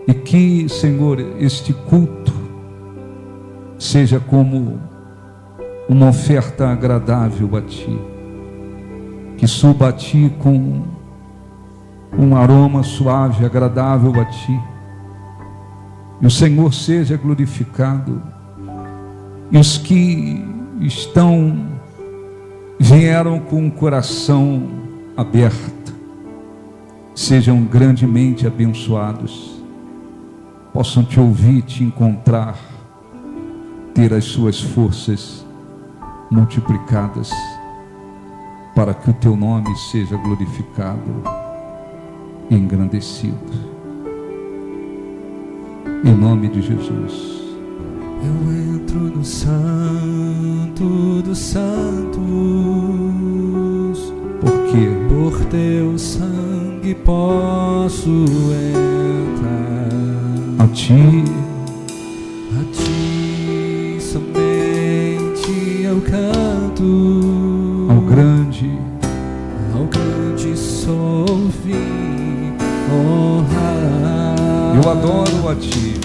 E que, Senhor, este culto seja como uma oferta agradável a Ti, que suba a Ti com um aroma suave, agradável a Ti, e o Senhor seja glorificado, e os que vieram com o coração aberto, sejam grandemente abençoados, possam Te ouvir, Te encontrar, ter as suas forças multiplicadas, para que o Teu nome seja glorificado e engrandecido. Em nome de Jesus. Eu entro no Santo dos Santos, porque por Teu sangue posso entrar. A Ti somente eu canto, ao grande sou vim honrar. eu adoro a Ti.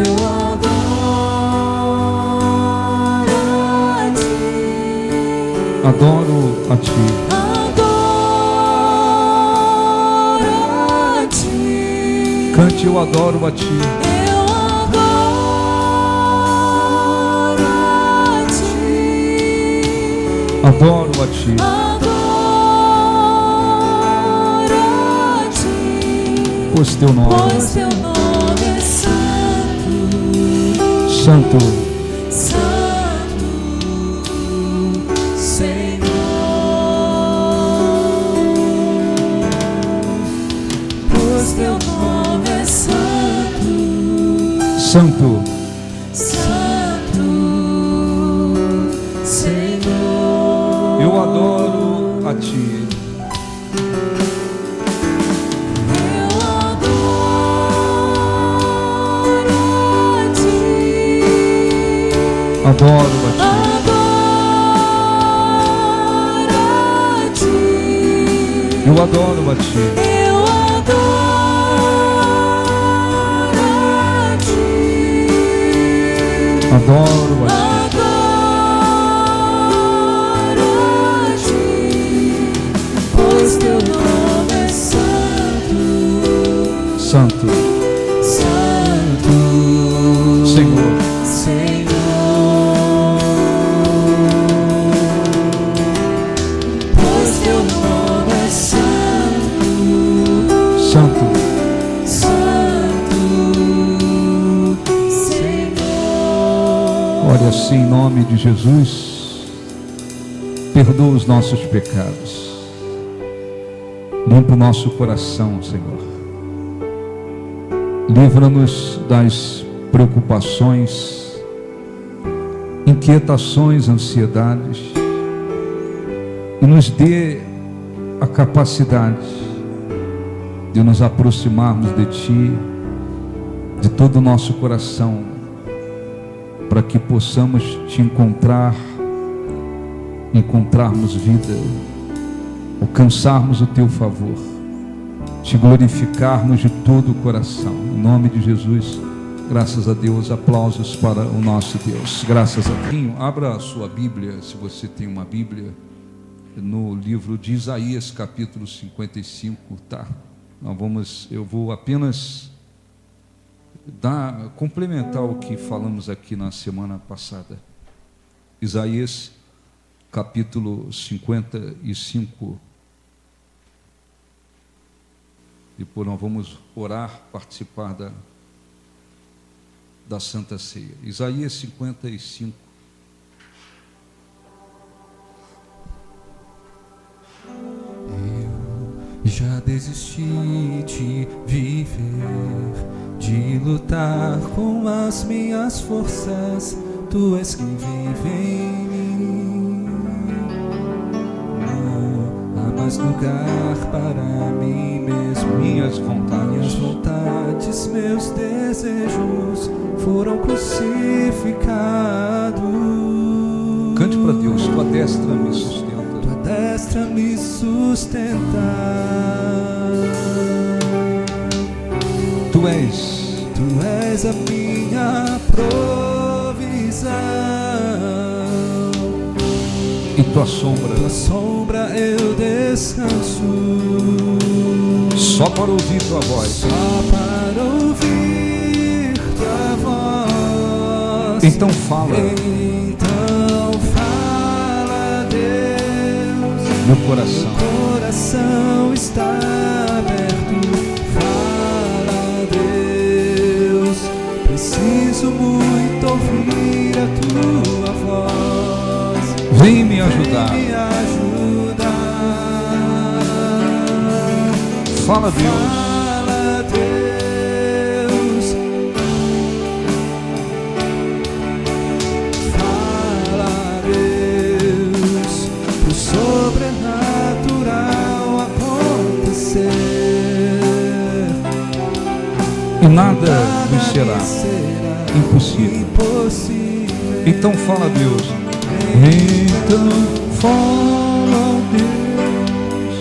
Eu adoro a Ti. Adoro a Ti. Adoro a Ti. Cante, eu adoro a Ti. Eu adoro a Ti. Adoro a Ti. Adoro a Ti. Pois Teu nome é santo. Santo, Santo, Senhor, pois Teu nome é santo. Santo, Santo, Senhor. eu adoro a Ti. Adoro a Ti. Eu adoro a Ti. Eu adoro a Ti. Adoro a Ti. Adoro a Ti. Pois Teu nome é santo. Santo, Santo, Senhor. Santo, Santo, Senhor. olha, assim, em nome de Jesus, perdoa os nossos pecados, limpa o nosso coração, Senhor, livra-nos das preocupações, inquietações, ansiedades, e nos dê a capacidade de nos aproximarmos de Ti, de todo o nosso coração, para que possamos Te encontrarmos vida, alcançarmos o Teu favor, Te glorificarmos de todo o coração. Em nome de Jesus, graças a Deus, aplausos para o nosso Deus. Graças a Deus. Abra a sua Bíblia, se você tem uma Bíblia, no livro de Isaías, capítulo 55, tá? Eu vou apenas complementar o que falamos aqui na semana passada. Isaías, capítulo 55. Depois nós vamos orar, participar da Santa Ceia. Isaías 55. Já desisti de viver, de lutar com as minhas forças. Tu és quem vive em mim. Não há mais lugar para mim mesmo. Minhas vontades, meus desejos foram crucificados. Cante para Deus, tua destra me sustenta. Tua destra me sustenta. Tu és Tu és a minha provisão. Em tua sombra, Tua sombra eu descanso. só para ouvir tua voz. Só para ouvir tua voz. Então fala, Então fala, Deus. meu coração. Meu coração está aberto. Fala, Deus. Preciso muito ouvir a tua voz. Vem me ajudar. Vem me ajudar. Fala, Deus. Fala, Deus. Fala, Deus. Pro sobrenatural acontecer. E nada nos será impossível. impossível. Então fala, Deus. Então fala, Deus.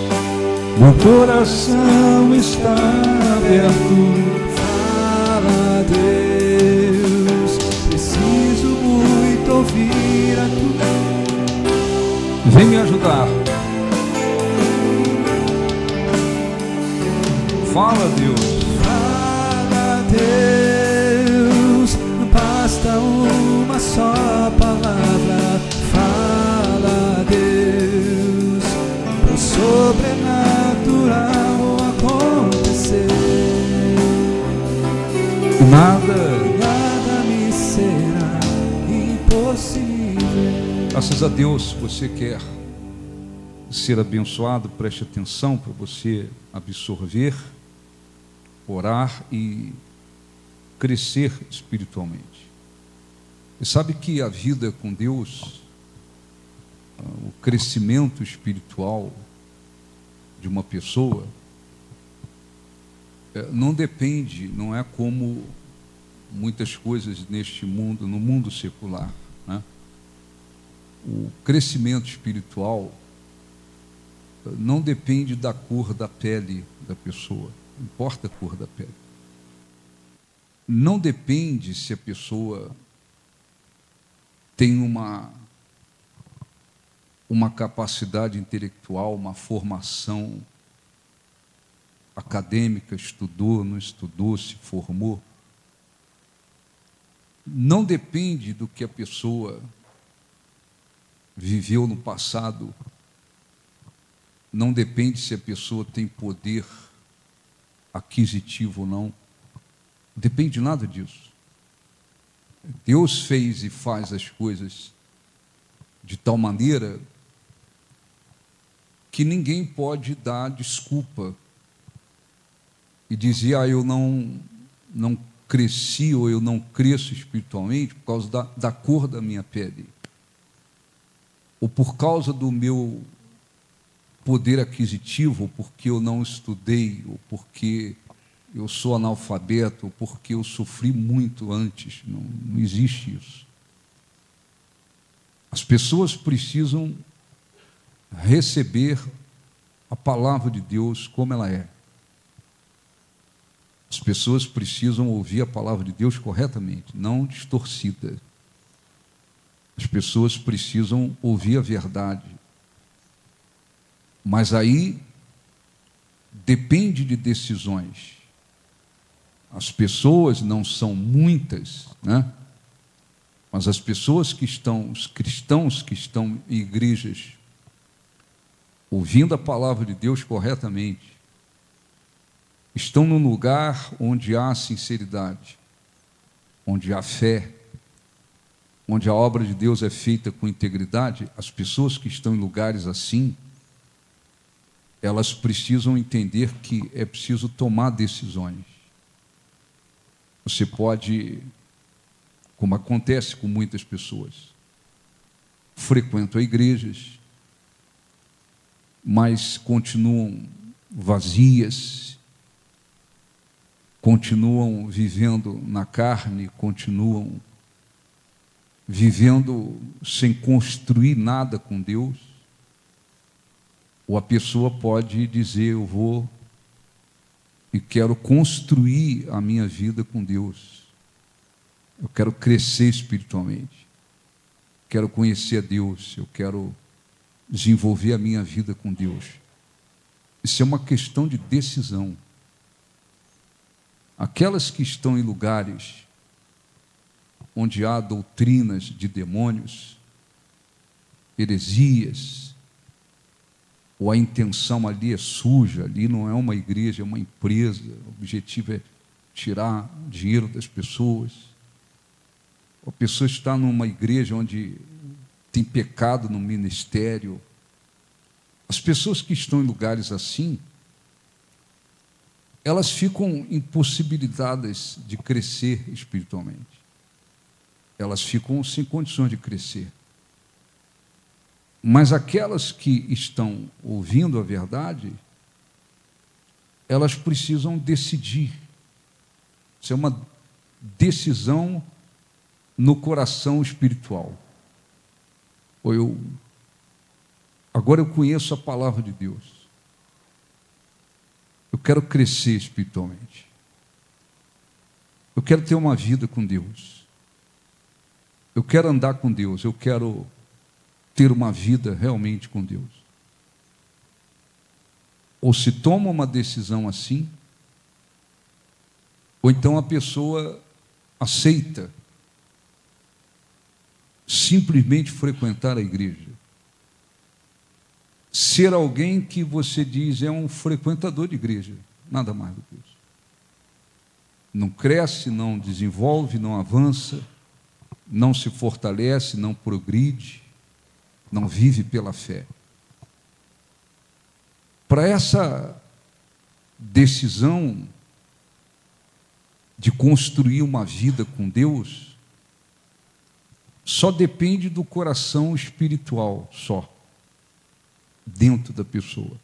Meu coração está aberto. Fala, Deus. Preciso muito ouvir a tua. Vem me ajudar. Fala, Deus. Fala, Deus. Basta uma só palavra. Fala, Deus. Pro sobrenatural acontecer. Nada me será impossível. Graças a Deus, se você quer ser abençoado, preste atenção para você absorver, orar e crescer espiritualmente. Você sabe que a vida com Deus, o crescimento espiritual de uma pessoa, não depende, não é como muitas coisas neste mundo, no mundo secular, né? O crescimento espiritual não depende da cor da pele da pessoa, não importa a cor da pele. Não depende se a pessoa tem uma capacidade intelectual, uma formação acadêmica, estudou, não estudou, se formou. Não depende do que a pessoa viveu no passado. Não depende se a pessoa tem poder aquisitivo ou não. Não depende de nada disso. Deus fez e faz as coisas de tal maneira que ninguém pode dar desculpa e dizer, eu não cresci ou eu não cresço espiritualmente por causa da cor da minha pele, ou por causa do meu poder aquisitivo, ou porque eu não estudei, ou porque eu sou analfabeto, ou porque eu sofri muito antes. Não existe isso. As pessoas precisam receber a palavra de Deus como ela é. As pessoas precisam ouvir a palavra de Deus corretamente, não distorcida. As pessoas precisam ouvir a verdade. Mas aí depende de decisões. As pessoas não são muitas, né? Mas as pessoas que estão, os cristãos que estão em igrejas, ouvindo a palavra de Deus corretamente, estão num lugar onde há sinceridade, onde há fé, onde a obra de Deus é feita com integridade. As pessoas que estão em lugares assim, elas precisam entender que é preciso tomar decisões. Você pode, como acontece com muitas pessoas, frequentam igrejas, mas continuam vazias, continuam vivendo na carne, continuam vivendo sem construir nada com Deus. Ou a pessoa pode dizer, eu vou e quero construir a minha vida com Deus. Eu quero crescer espiritualmente. Quero conhecer a Deus. Eu quero desenvolver a minha vida com Deus. Isso é uma questão de decisão. Aquelas que estão em lugares onde há doutrinas de demônios, heresias, ou a intenção ali é suja, ali não é uma igreja, é uma empresa, o objetivo é tirar dinheiro das pessoas. A pessoa está numa igreja onde tem pecado no ministério. As pessoas que estão em lugares assim, elas ficam impossibilitadas de crescer espiritualmente. Elas ficam sem condições de crescer. Mas aquelas que estão ouvindo a verdade, elas precisam decidir. Isso é uma decisão no coração espiritual. Agora eu conheço a palavra de Deus. Eu quero crescer espiritualmente. Eu quero ter uma vida com Deus. Eu quero andar com Deus. Eu quero ter uma vida realmente com Deus. Ou se toma uma decisão assim, ou então a pessoa aceita simplesmente frequentar a igreja. Ser alguém que você diz é um frequentador de igreja, nada mais do que isso. Não cresce, não desenvolve, não avança, não se fortalece, não progride, não vive pela fé. Para essa decisão de construir uma vida com Deus, só depende do coração espiritual, só, dentro da pessoa.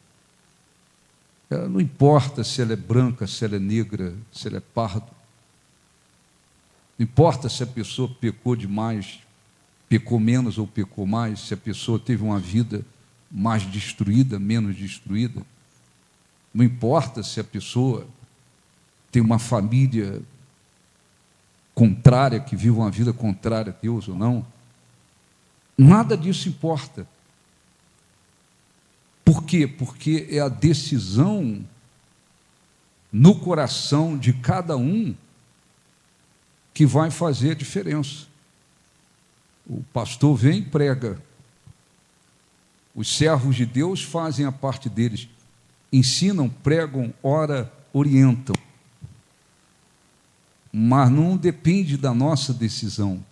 Não importa se ela é branca, se ela é negra, se ela é pardo. Não importa se a pessoa pecou demais, pecou menos ou pecou mais, se a pessoa teve uma vida mais destruída, menos destruída. Não importa se a pessoa tem uma família contrária, que vive uma vida contrária a Deus ou não. Nada disso importa. Por quê? Porque é a decisão no coração de cada um que vai fazer a diferença. O pastor vem e prega. Os servos de Deus fazem a parte deles. Ensinam, pregam, oram, orientam. Mas não depende da nossa decisão.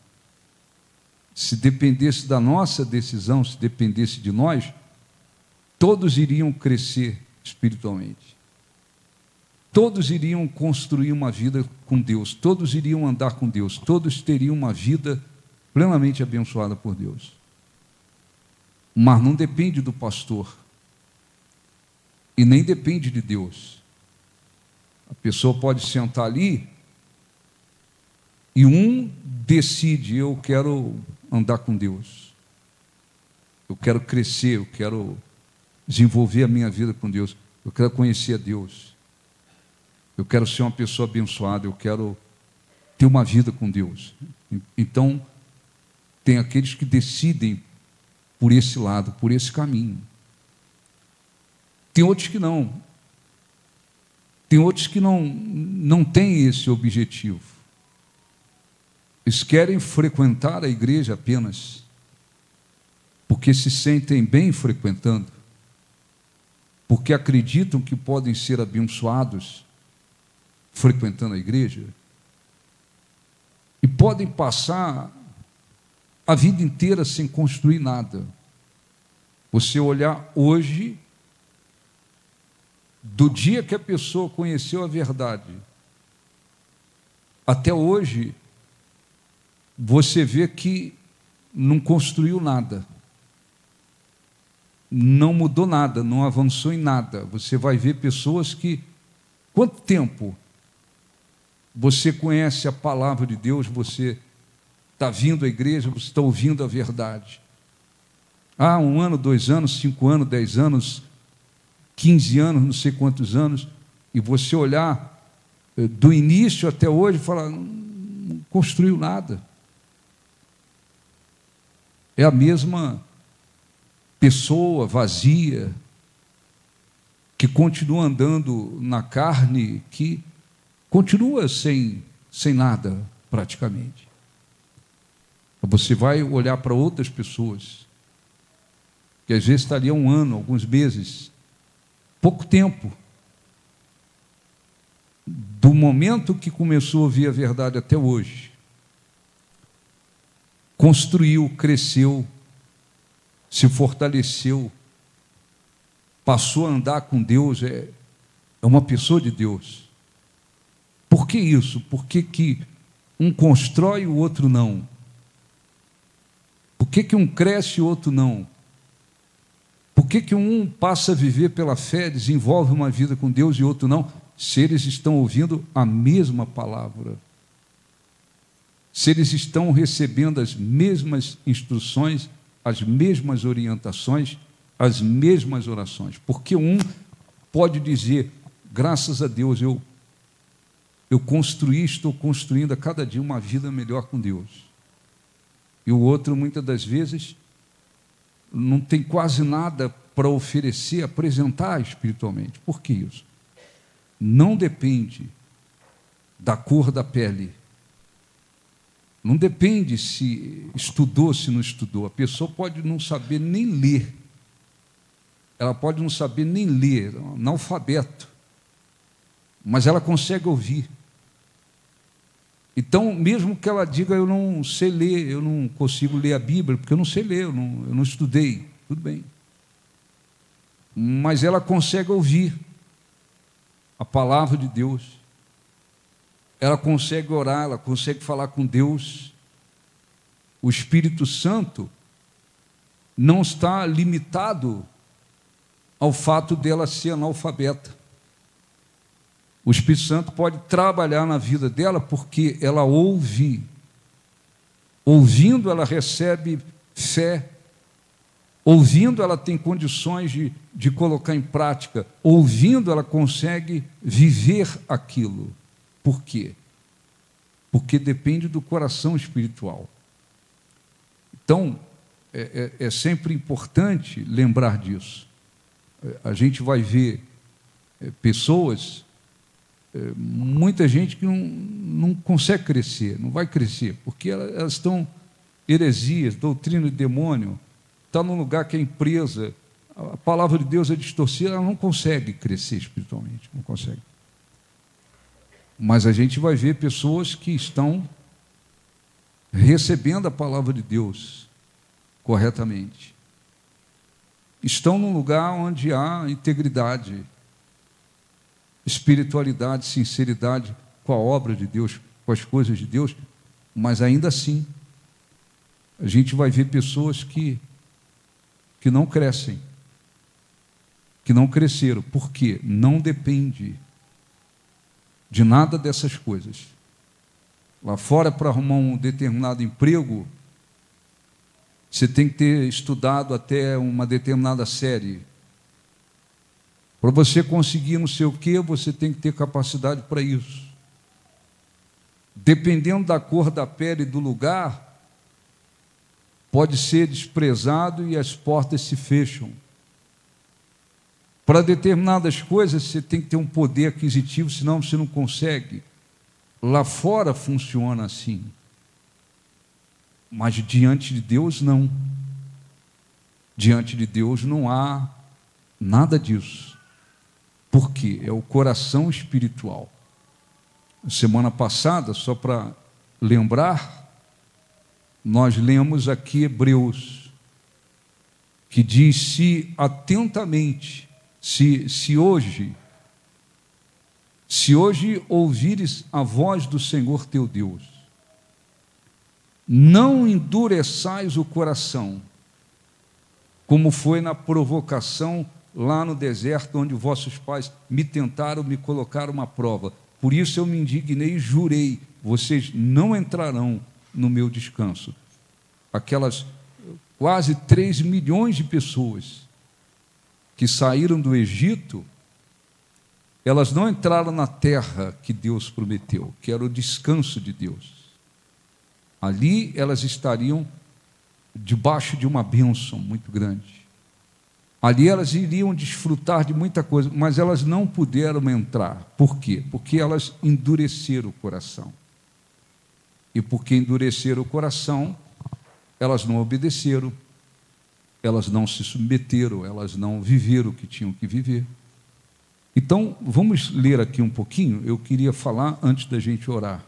Se dependesse da nossa decisão, se dependesse de nós, todos iriam crescer espiritualmente. Todos iriam construir uma vida com Deus. Todos iriam andar com Deus. Todos teriam uma vida plenamente abençoada por Deus. Mas não depende do pastor. E nem depende de Deus. A pessoa pode sentar ali e um decide: eu quero andar com Deus. Eu quero crescer, eu quero desenvolver a minha vida com Deus. Eu quero conhecer a Deus. Eu quero ser uma pessoa abençoada. Eu quero ter uma vida com Deus. Então, tem aqueles que decidem por esse lado, por esse caminho. Tem outros que não. Tem outros que não têm esse objetivo. Eles querem frequentar a igreja apenas porque se sentem bem frequentando, porque acreditam que podem ser abençoados frequentando a igreja, e podem passar a vida inteira sem construir nada. Você olhar hoje, do dia que a pessoa conheceu a verdade até hoje, você vê que não construiu nada, não mudou nada, não avançou em nada. Você vai ver pessoas que, quanto tempo você conhece a palavra de Deus, você está vindo à igreja, você está ouvindo a verdade. 1 ano, 2 anos, 5 anos, 10 anos, 15 anos, não sei quantos anos, e você olhar do início até hoje e falar, não construiu nada. É a mesma pessoa vazia, que continua andando na carne, que continua sem nada, praticamente. Você vai olhar para outras pessoas, que às vezes estaria um ano, alguns meses, pouco tempo, do momento que começou a ouvir a verdade até hoje, construiu, cresceu, se fortaleceu, passou a andar com Deus, é uma pessoa de Deus. Por que isso? Por que um constrói e o outro não? Por que um cresce e o outro não? Por que um passa a viver pela fé, desenvolve uma vida com Deus e o outro não? Se eles estão ouvindo a mesma palavra, se eles estão recebendo as mesmas instruções, as mesmas orientações, as mesmas orações. Porque um pode dizer, graças a Deus, eu estou construindo a cada dia uma vida melhor com Deus. E o outro, muitas das vezes, não tem quase nada para oferecer, apresentar espiritualmente. Por que isso? Não depende da cor da pele. Não depende se estudou, se não estudou. A pessoa pode não saber nem ler. Ela pode não saber nem ler, analfabeto. Mas ela consegue ouvir. Então, mesmo que ela diga, eu não sei ler, eu não consigo ler a Bíblia, porque eu não sei ler, eu não estudei, tudo bem. Mas ela consegue ouvir a palavra de Deus. Ela consegue orar, ela consegue falar com Deus. O Espírito Santo não está limitado ao fato dela ser analfabeta. O Espírito Santo pode trabalhar na vida dela porque ela ouve. Ouvindo, ela recebe fé. Ouvindo, ela tem condições de colocar em prática. Ouvindo, ela consegue viver aquilo. Por quê? Porque depende do coração espiritual. Então, é sempre importante lembrar disso. A gente vai ver pessoas, muita gente que não consegue crescer, não vai crescer, porque elas estão heresias, doutrina de demônio, está num lugar que é empresa, a palavra de Deus é distorcida, ela não consegue crescer espiritualmente, não consegue. Mas a gente vai ver pessoas que estão recebendo a palavra de Deus corretamente. Estão num lugar onde há integridade, espiritualidade, sinceridade com a obra de Deus, com as coisas de Deus, mas ainda assim, a gente vai ver pessoas que não crescem, que não cresceram. Por quê? Não depende de nada dessas coisas. Lá fora, para arrumar um determinado emprego, você tem que ter estudado até uma determinada série. Para você conseguir não sei o quê, você tem que ter capacidade para isso. Dependendo da cor da pele e do lugar, pode ser desprezado e as portas se fecham. Para determinadas coisas, você tem que ter um poder aquisitivo, senão você não consegue. Lá fora funciona assim. Mas diante de Deus, não. Diante de Deus não há nada disso. Por quê? É o coração espiritual. Semana passada, só para lembrar, nós lemos aqui Hebreus, que diz: se atentamente, se hoje ouvires a voz do Senhor teu Deus, não endureçais o coração, como foi na provocação lá no deserto, onde vossos pais me tentaram, me colocaram uma prova. Por isso eu me indignei e jurei: vocês não entrarão no meu descanso. Aquelas quase 3 milhões de pessoas que saíram do Egito elas não entraram na terra que Deus prometeu, que era o descanso de Deus. Ali elas estariam debaixo de uma bênção muito grande. Ali elas iriam desfrutar de muita coisa, mas elas não puderam entrar. Por quê? Porque elas endureceram o coração. E porque endureceram o coração, elas não obedeceram, elas não se submeteram, elas não viveram o que tinham que viver. Então, vamos ler aqui um pouquinho. Eu queria falar, antes da gente orar,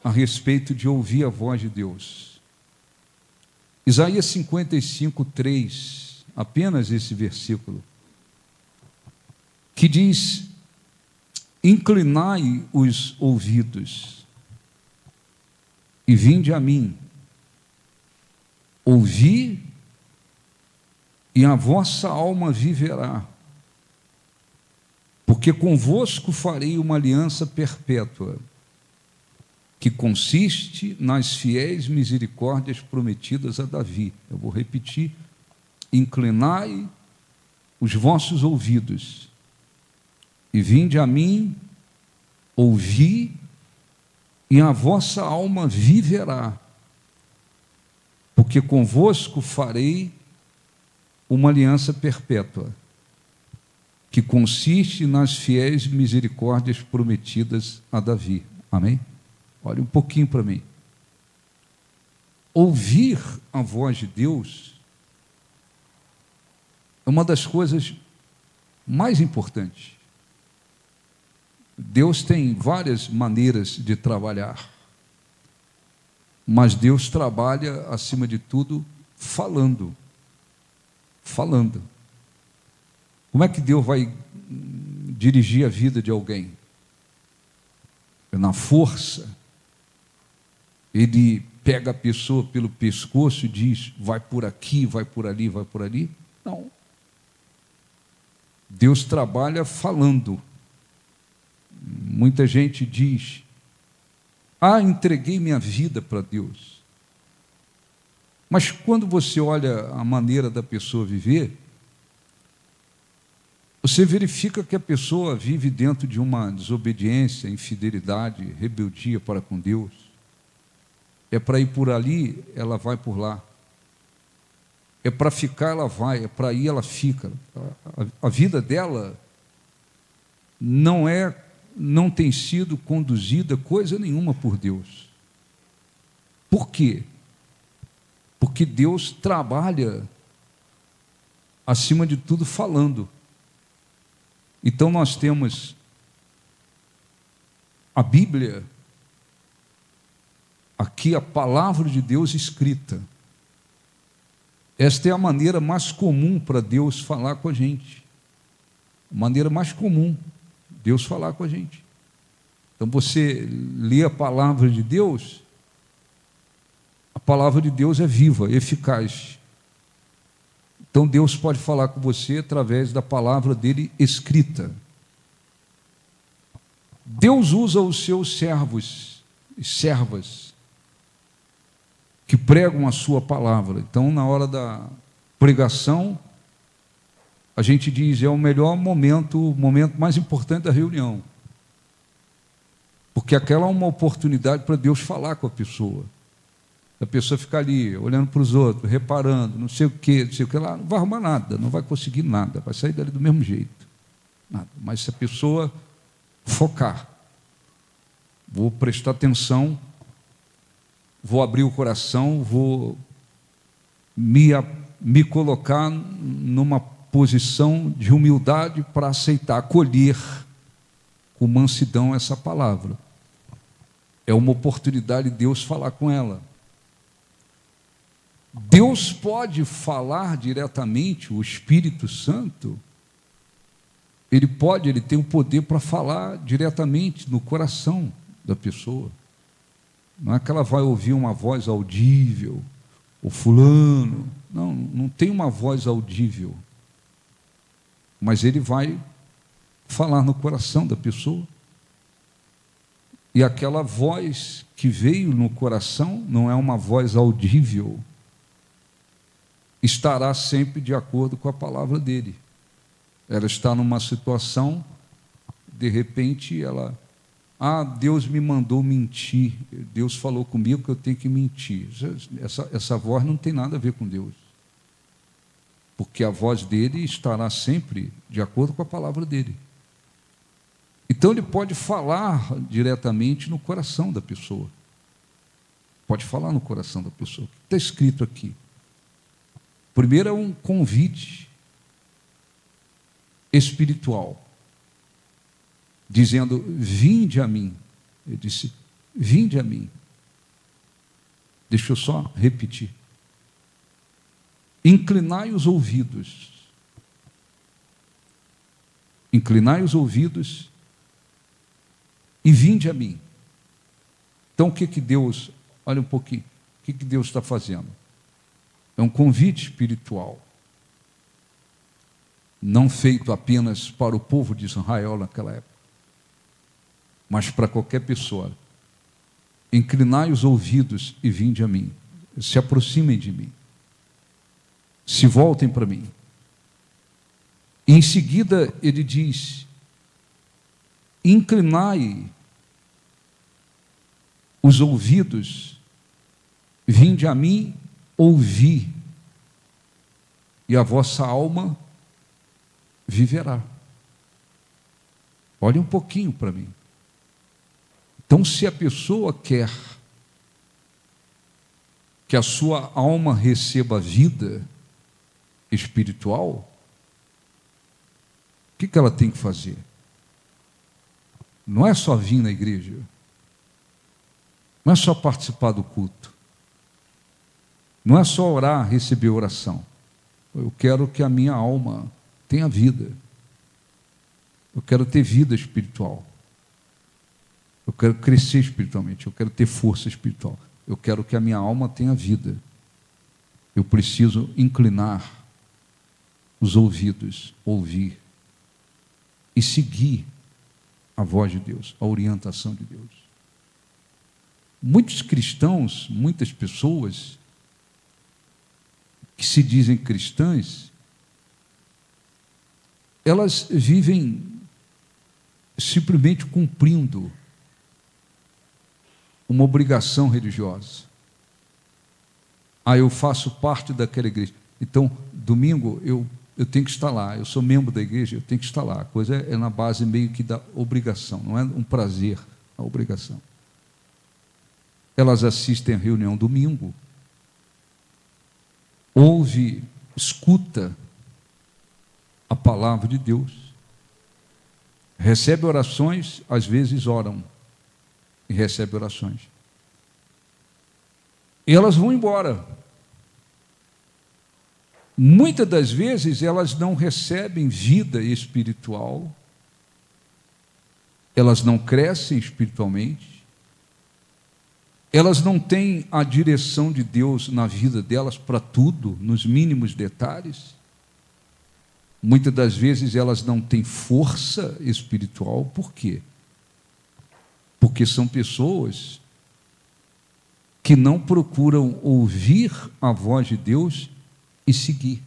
a respeito de ouvir a voz de Deus. Isaías 55, 3, apenas esse versículo, que diz: inclinai os ouvidos e vinde a mim, ouvi e a vossa alma viverá, porque convosco farei uma aliança perpétua, que consiste nas fiéis misericórdias prometidas a Davi. Eu vou repetir: inclinai os vossos ouvidos e vinde a mim, ouvi e a vossa alma viverá, porque convosco farei uma aliança perpétua, que consiste nas fiéis misericórdias prometidas a Davi. Amém? Olha um pouquinho para mim. Ouvir a voz de Deus é uma das coisas mais importantes. Deus tem várias maneiras de trabalhar, mas Deus trabalha, acima de tudo, falando. Falando. Como é que Deus vai dirigir a vida de alguém? Na força. Ele pega a pessoa pelo pescoço e diz: vai por aqui, vai por ali, vai por ali. Não. Deus trabalha falando. Muita gente diz: entreguei minha vida para Deus. Mas quando você olha a maneira da pessoa viver, você verifica que a pessoa vive dentro de uma desobediência, infidelidade, rebeldia para com Deus. É para ir por ali, ela vai por lá. É para ficar, ela vai. É para ir, ela fica. A vida dela não tem sido conduzida coisa nenhuma por Deus. Por quê? Porque Deus trabalha, acima de tudo, falando. Então nós temos a Bíblia, aqui a palavra de Deus escrita. Esta é a maneira mais comum para Deus falar com a gente. A maneira mais comum, Deus falar com a gente. Então você lê a palavra de Deus, a palavra de Deus é viva, eficaz. Então Deus pode falar com você através da palavra dele escrita. Deus usa os seus servos e servas que pregam a sua palavra. Então, na hora da pregação, a gente diz: é o melhor momento, o momento mais importante da reunião. Porque aquela é uma oportunidade para Deus falar com a pessoa. A pessoa ficar ali, olhando para os outros, reparando, não sei o que lá, não vai arrumar nada, não vai conseguir nada, vai sair dali do mesmo jeito. Nada. Mas se a pessoa focar, vou prestar atenção, vou abrir o coração, vou me colocar numa posição de humildade para aceitar, acolher com mansidão essa palavra. É uma oportunidade de Deus falar com ela. Deus pode falar diretamente, o Espírito Santo, ele tem o poder para falar diretamente no coração da pessoa. Não é que ela vai ouvir uma voz audível, o fulano. Não tem uma voz audível. Mas ele vai falar no coração da pessoa. E aquela voz que veio no coração não é uma voz audível. Estará sempre de acordo com a palavra dele. Ela está numa situação, de repente ela, Deus me mandou mentir, Deus falou comigo que eu tenho que mentir. Essa voz não tem nada a ver com Deus, porque a voz dele estará sempre de acordo com a palavra dele. Então ele pode falar diretamente no coração da pessoa. Pode falar no coração da pessoa. O que está escrito aqui? Primeiro é um convite espiritual, dizendo: vinde a mim. Ele disse: vinde a mim. Deixa eu só repetir. Inclinai os ouvidos. Inclinai os ouvidos e vinde a mim. Então o que Deus, olha um pouquinho, o que Deus está fazendo? É um convite espiritual, não feito apenas para o povo de Israel naquela época, mas para qualquer pessoa. Inclinai os ouvidos e vinde a mim. Se aproximem de mim. Se voltem para mim. E em seguida ele diz: inclinai os ouvidos, vinde a mim, ouvi, e a vossa alma viverá. Olhe um pouquinho para mim. Então, se a pessoa quer que a sua alma receba vida espiritual, o que ela tem que fazer? Não é só vir na igreja, não é só participar do culto, não é só orar, receber oração. Eu quero que a minha alma tenha vida. Eu quero ter vida espiritual. Eu quero crescer espiritualmente. Eu quero ter força espiritual. Eu quero que a minha alma tenha vida. Eu preciso inclinar os ouvidos, ouvir e seguir a voz de Deus, a orientação de Deus. Muitos cristãos, muitas pessoas que se dizem cristãs, elas vivem simplesmente cumprindo uma obrigação religiosa. Eu faço parte daquela igreja, então domingo eu tenho que estar lá, eu sou membro da igreja, eu tenho que estar lá. A coisa é na base meio que da obrigação, não é um prazer, a obrigação. Elas assistem a reunião domingo, ouve, escuta a palavra de Deus, recebe orações, às vezes oram e recebe orações. E elas vão embora. Muitas das vezes elas não recebem vida espiritual, elas não crescem espiritualmente, elas não têm a direção de Deus na vida delas para tudo, nos mínimos detalhes. Muitas das vezes elas não têm força espiritual. Por quê? Porque são pessoas que não procuram ouvir a voz de Deus e seguir.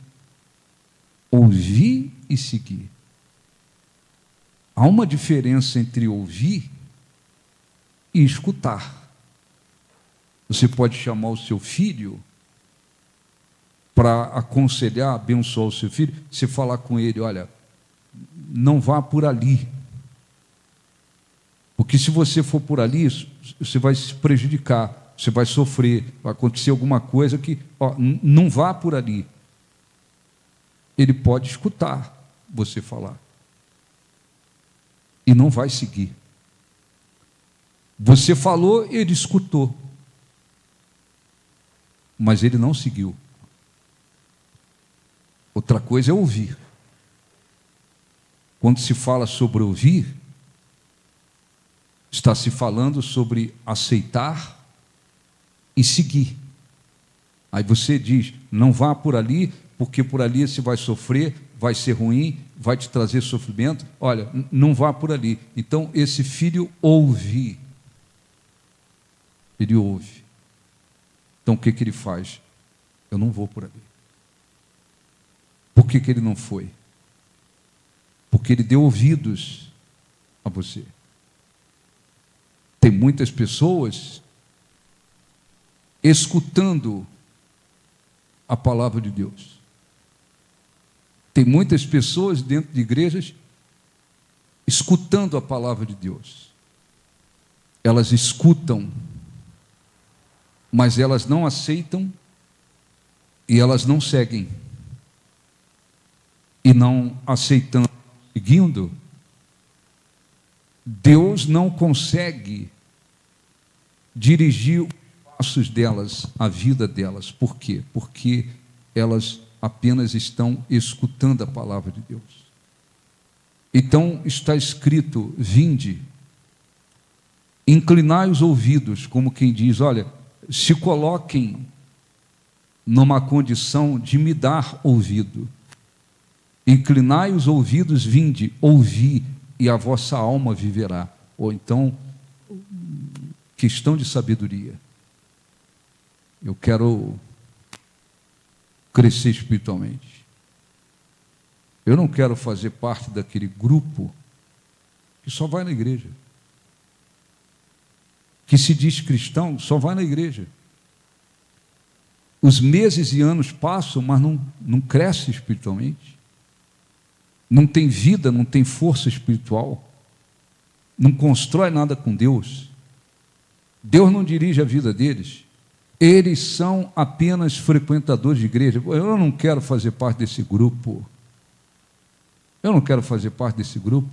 Ouvir e seguir. Há uma diferença entre ouvir e escutar. Você pode chamar o seu filho para aconselhar, abençoar o seu filho, você falar com ele: olha, não vá por ali, porque se você for por ali, você vai se prejudicar, você vai sofrer, vai acontecer alguma coisa que, não vá por ali. Ele pode escutar você falar e não vai seguir. Você falou, ele escutou, mas ele não seguiu. Outra coisa é ouvir. Quando se fala sobre ouvir, está se falando sobre aceitar e seguir. Aí você diz: não vá por ali, porque por ali você vai sofrer, vai ser ruim, vai te trazer sofrimento. Olha, não vá por ali. Então esse filho ouve. Ele ouve. Então o que ele faz? Eu não vou por ali. Por que ele não foi? porque Ele deu ouvidos a você. Tem muitas pessoas escutando a palavra de Deus. Tem muitas pessoas dentro de igrejas escutando a palavra de Deus. Elas escutam, mas elas não aceitam e elas não seguem. E não aceitando, seguindo, Deus não consegue dirigir os passos delas, a vida delas. Por quê? Porque elas apenas estão escutando a palavra de Deus. Então está escrito: vinde, inclinai os ouvidos, como quem diz, olha, se coloquem numa condição de me dar ouvido. Inclinai os ouvidos, vinde, ouvi, e a vossa alma viverá. Ou então, questão de sabedoria. Eu quero crescer espiritualmente. Eu não quero fazer parte daquele grupo que só vai na igreja, que se diz cristão, só vai na igreja. Os meses e anos passam, mas não cresce espiritualmente. Não tem vida, não tem força espiritual. Não constrói nada com Deus. Deus não dirige a vida deles. Eles são apenas frequentadores de igreja. Eu não quero fazer parte desse grupo. Eu não quero fazer parte desse grupo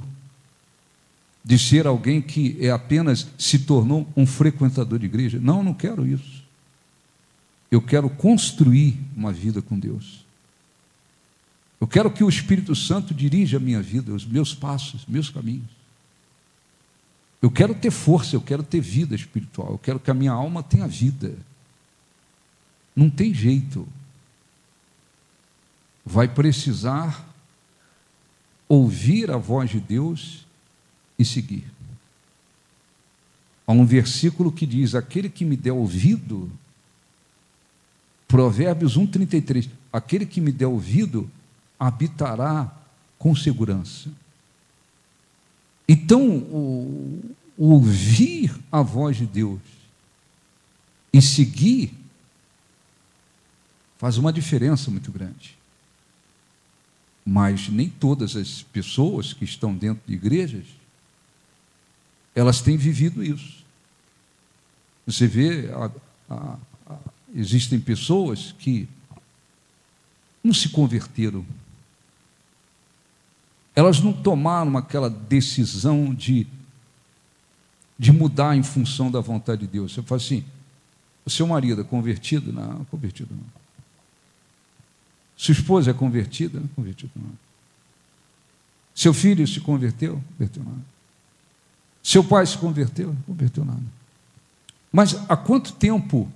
de ser alguém que apenas se tornou um frequentador de igreja. Não, não quero isso. Eu quero construir uma vida com Deus. Eu quero que o Espírito Santo dirija a minha vida, os meus passos, meus caminhos. Eu quero ter força, eu quero ter vida espiritual, eu quero que a minha alma tenha vida. Não tem jeito. Vai precisar ouvir a voz de Deus e seguir. Há um versículo que diz: aquele que me der ouvido, Provérbios 1,33, aquele que me der ouvido habitará com segurança. Então, o ouvir a voz de Deus e seguir faz uma diferença muito grande. Mas nem todas as pessoas que estão dentro de igrejas, elas têm vivido isso. Você vê, existem pessoas que não se converteram. Elas não tomaram aquela decisão de mudar em função da vontade de Deus. Você fala assim: o seu marido é convertido? Não, convertido não. Sua esposa é convertida? Não, convertido não. Seu filho se converteu? Converteu nada. Seu pai se converteu? Não converteu nada. Mas há quanto tempo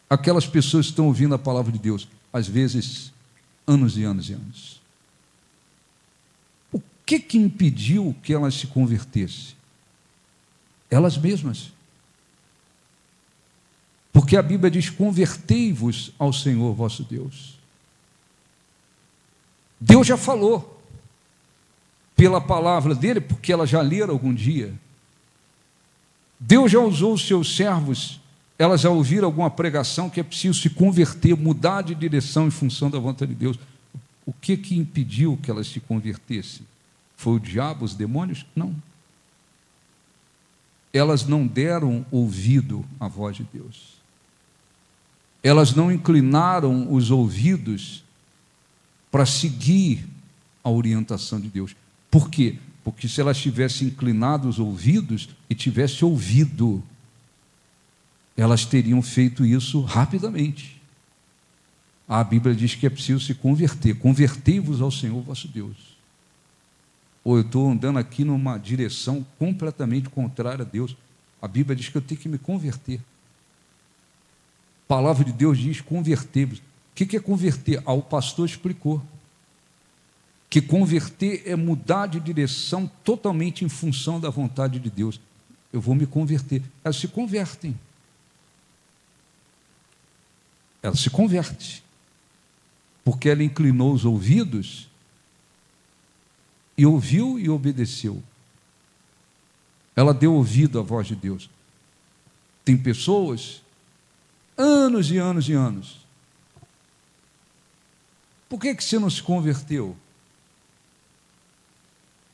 aquelas pessoas estão ouvindo a palavra de Deus? Às vezes, anos e anos e anos. O que impediu que elas se convertessem? Elas mesmas. Porque a Bíblia diz: convertei-vos ao Senhor vosso Deus. Deus já falou pela palavra dele, porque elas já leram algum dia. Deus já usou os seus servos, elas já ouviram alguma pregação que é preciso se converter, mudar de direção em função da vontade de Deus. O que impediu que elas se convertessem? Foi o diabo, os demônios? Não. Elas não deram ouvido à voz de Deus. Elas não inclinaram os ouvidos para seguir a orientação de Deus. Por quê? Porque se elas tivessem inclinado os ouvidos e tivessem ouvido, elas teriam feito isso rapidamente. A Bíblia diz que é preciso se converter. Convertei-vos ao Senhor vosso Deus. Ou eu estou andando aqui numa direção completamente contrária a Deus. A Bíblia diz que eu tenho que me converter. A palavra de Deus diz: converter-vos. O que é converter? O pastor explicou. Que converter é mudar de direção totalmente em função da vontade de Deus. Eu vou me converter. Elas se convertem. Ela se converte. Porque ela inclinou os ouvidos e ouviu e obedeceu. Ela deu ouvido à voz de Deus. Tem pessoas, anos e anos e anos. Por que você não se converteu?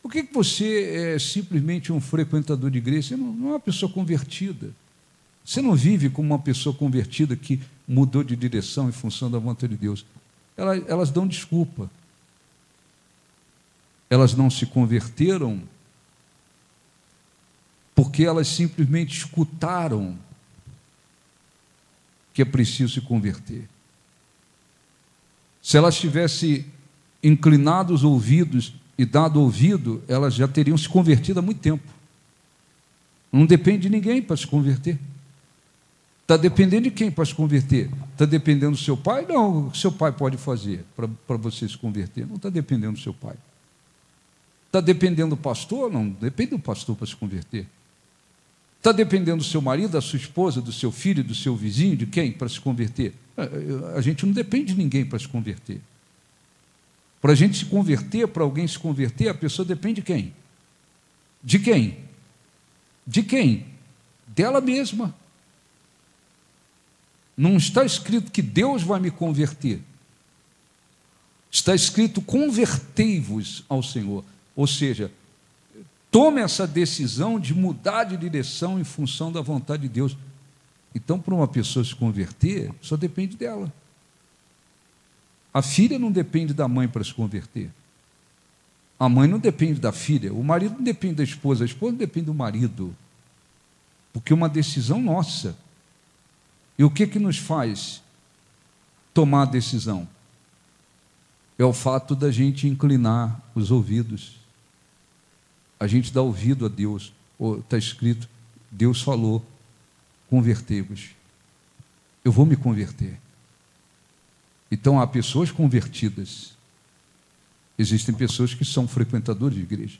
Por que você é simplesmente um frequentador de igreja? Você não é uma pessoa convertida. Você não vive como uma pessoa convertida que mudou de direção em função da vontade de Deus. Elas dão desculpa. Elas não se converteram porque elas simplesmente escutaram que é preciso se converter. Se elas tivessem inclinado os ouvidos e dado ouvido, elas já teriam se convertido há muito tempo. Não depende de ninguém para se converter. Está dependendo de quem para se converter? Está dependendo do seu pai? Não, o que seu pai pode fazer para você se converter? Não está dependendo do seu pai. Está dependendo do pastor? Não depende do pastor para se converter. Está dependendo do seu marido, da sua esposa, do seu filho, do seu vizinho, de quem para se converter? A gente não depende de ninguém para se converter. Para a gente se converter, para alguém se converter, a pessoa depende de quem? De quem? De quem? Dela mesma. Não está escrito que Deus vai me converter. Está escrito: convertei-vos ao Senhor. Ou seja, tome essa decisão de mudar de direção em função da vontade de Deus. Então, para uma pessoa se converter, só depende dela. A filha não depende da mãe para se converter. A mãe não depende da filha. O marido não depende da esposa. A esposa não depende do marido. Porque é uma decisão nossa. E o que nos faz tomar a decisão? É o fato da gente inclinar os ouvidos. A gente dá ouvido a Deus. Está escrito, Deus falou: convertei-vos. Eu vou me converter. Então, há pessoas convertidas. Existem pessoas que são frequentadores de igreja.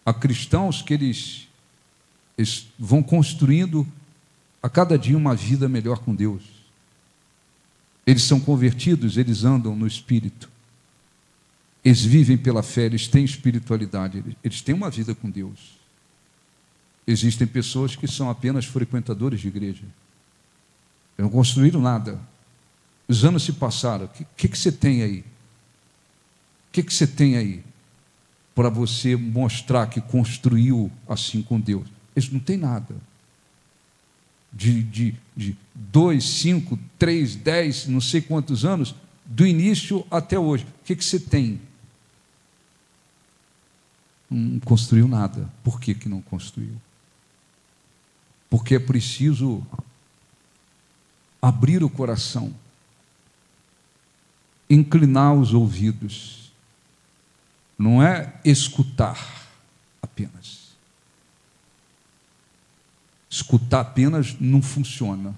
Há cristãos que eles vão construindo a cada dia uma vida melhor com Deus. Eles são convertidos, eles andam no Espírito. Eles vivem pela fé, eles têm espiritualidade, eles têm uma vida com Deus. Existem pessoas que são apenas frequentadores de igreja. Não construíram nada. Os anos se passaram. O que você tem aí? O que você tem aí para você mostrar que construiu assim com Deus? Eles não têm nada. De 2, 5, 3, 10, não sei quantos anos, do início até hoje. O que você tem? Não construiu nada. Por que não construiu? Porque é preciso abrir o coração, inclinar os ouvidos. Não é escutar apenas. Escutar apenas não funciona.